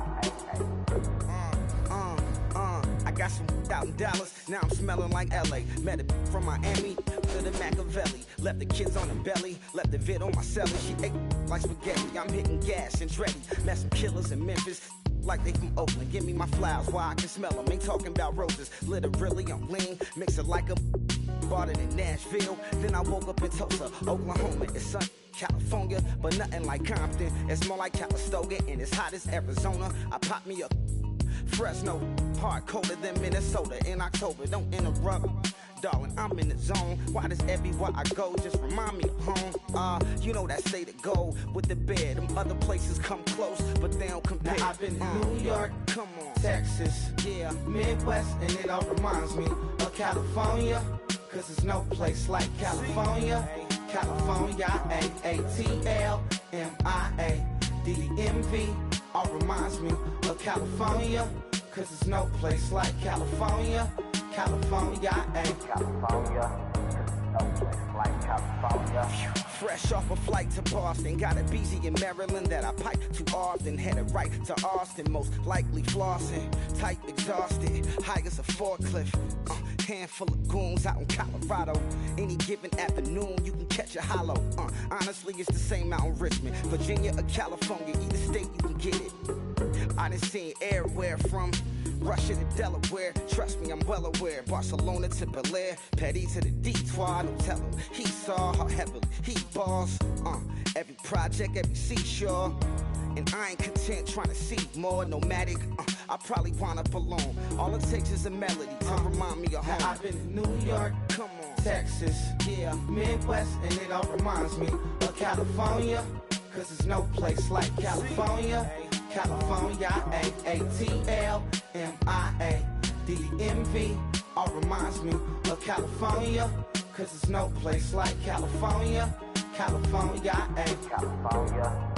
I got some out in Dallas, now I'm smelling like LA. Met a from Miami to the Machiavelli. Left the kids on the belly, left the vid on my celly. She ate like spaghetti, I'm hitting gas and Dreddy. Met some killers in Memphis, like they from Oakland. Give me my flowers while I can smell them. Ain't talking about roses, literally I'm lean. Mix it like a bought it in Nashville. Then I woke up in Tulsa, Oklahoma. It's sun, California, but nothing like Compton. It's more like Calistoga, and it's hot as Arizona. I pop me up Fresno, hard colder than Minnesota in October. Don't interrupt, darling, I'm in the zone. Why does everywhere I go just remind me of home? You know that say to go with the bed. Them other places come close, but they don't compare. Now I've been in New York, come on, Texas, yeah, Midwest, and it all reminds me of California, cause there's no place like California. California, AATLMIA, all reminds me of California, cause there's no place like California. California, California, no place like California. Fresh off a flight to Boston, got a BZ in Maryland that I pipe too often. Headed right to Austin, most likely flossing. Tight, exhausted, high as a forklift. Handful of goons out in Colorado. Any given afternoon, you can catch a hollow. Honestly, it's the same out in Richmond, Virginia or California. Either state, you can get it. I done seen everywhere from Russia to Delaware. Trust me, I'm well aware. Barcelona to Bel Air, Petty to the Detroit. Don't tell him he saw how heavily he balls. Every project, every seashore. And I ain't content trying to see more nomadic. I probably wind up alone. All it takes is a melody to remind me of home. Now I've been in New York, come on, Texas, yeah, Midwest, and it all reminds me of California, cause there's no place like California. California, AATLMIA, all reminds me of California, cause there's no place like California. California, ayy. California.